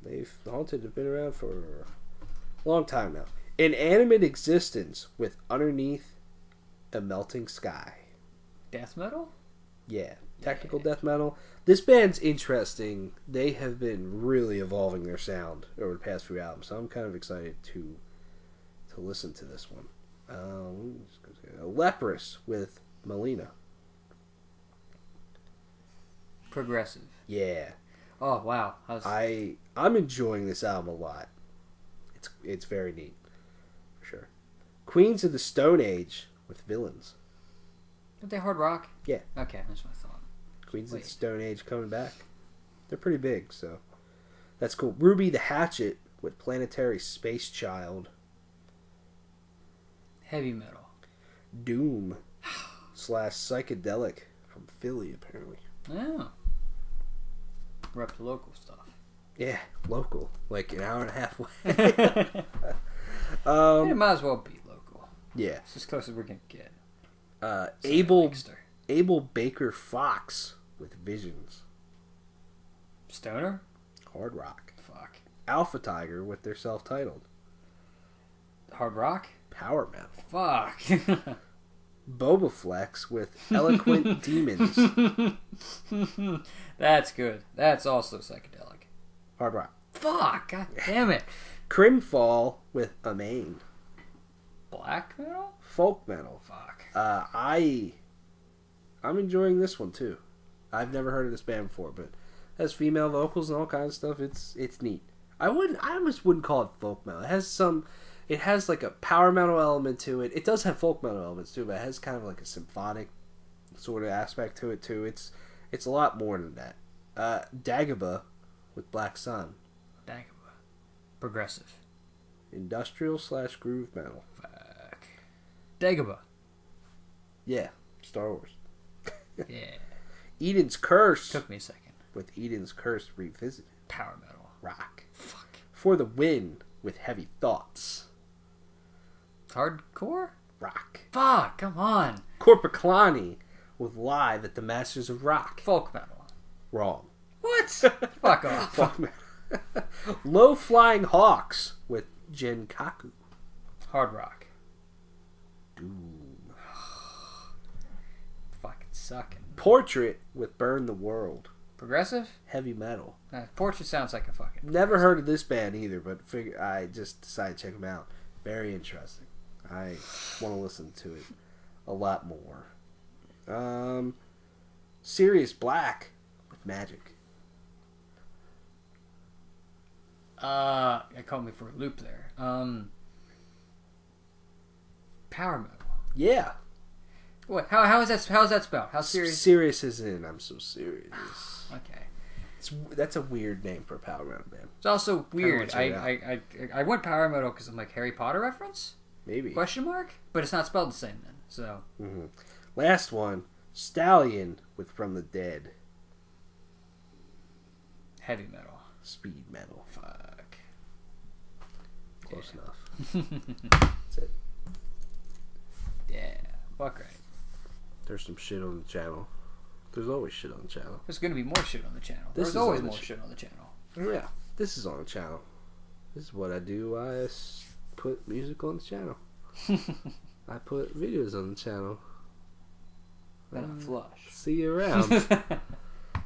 The Haunted have been around for a long time now. Inanimate Existence, with Underneath a Melting Sky. Death metal? Yeah. technical death metal. This band's interesting. They have been really evolving their sound over the past few albums, so I'm kind of excited to listen to this one. Leprous with Melina. Progressive. Yeah. Oh wow. I'm enjoying this album a lot. It's very neat, for sure. Queens of the Stone Age with Villains. Aren't they hard rock? Yeah. Okay, that's what I thought. Queens of the Stone Age coming back. They're pretty big, so that's cool. Ruby the Hatchet with Planetary Space Child. Heavy metal. Doom / psychedelic from Philly, apparently. Yeah. We're up to local stuff. Yeah, local. Like an hour and a half away. It might as well be local. Yeah. It's as close as we're going to get. Abel Baker Fox with Visions. Stoner? Hard rock. Fuck. Alpha Tiger with their self-titled. Hard rock? Power metal. Fuck. Boba Flex with Eloquent Demons. That's good. That's also psychedelic. Hard rock. Fuck. God damn it. Crimfall with Amain. Black metal? Folk metal. Fuck. I'm enjoying this one too. I've never heard of this band before, but it has female vocals and all kinds of stuff. It's neat. I almost wouldn't call it folk metal. It has like a power metal element to it. It does have folk metal elements too, but it has kind of like a symphonic sort of aspect to it too. It's a lot more than that. Dagobah with Black Sun. Dagobah. Progressive. Industrial / groove metal. Fuck. Dagobah. Yeah. Star Wars. Yeah. Eden's Curse. Took me a second. With Eden's Curse Revisited. Power metal. Rock. Fuck. For the Win with Heavy Thoughts. Hardcore? Rock. Fuck, come on. Corpiclani with Live at the Masters of Rock. Folk metal. Wrong. What? Fuck off. Fuck metal. Low Flying Hawks with Genkaku. Hard rock. Doom. Fucking sucking. Portrait with Burn the World. Progressive? Heavy metal. Portrait sounds like a fucking... Never heard of this band either, but I just decided to check them out. Very interesting. I want to listen to it a lot more. Sirius Black with Magic. It caught me for a loop there. Power metal. Yeah. What? How is that spelled? How serious? Serious as in I'm so serious. Okay. That's a weird name for a power metal band. It's also weird. I went power metal because I'm like Harry Potter reference? Maybe. Question mark? But it's not spelled the same then. So. Mm-hmm. Last one. Stallion with From the Dead. Heavy metal. Speed metal. Fuck. Close enough. That's it. Yeah. Fuck right. There's some shit on the channel. There's always shit on the channel. There's going to be more shit on the channel. There's always more shit on the channel. Yeah. This is on the channel. This is what I do. I put music on the channel. I put videos on the channel. Then I flush. See you around.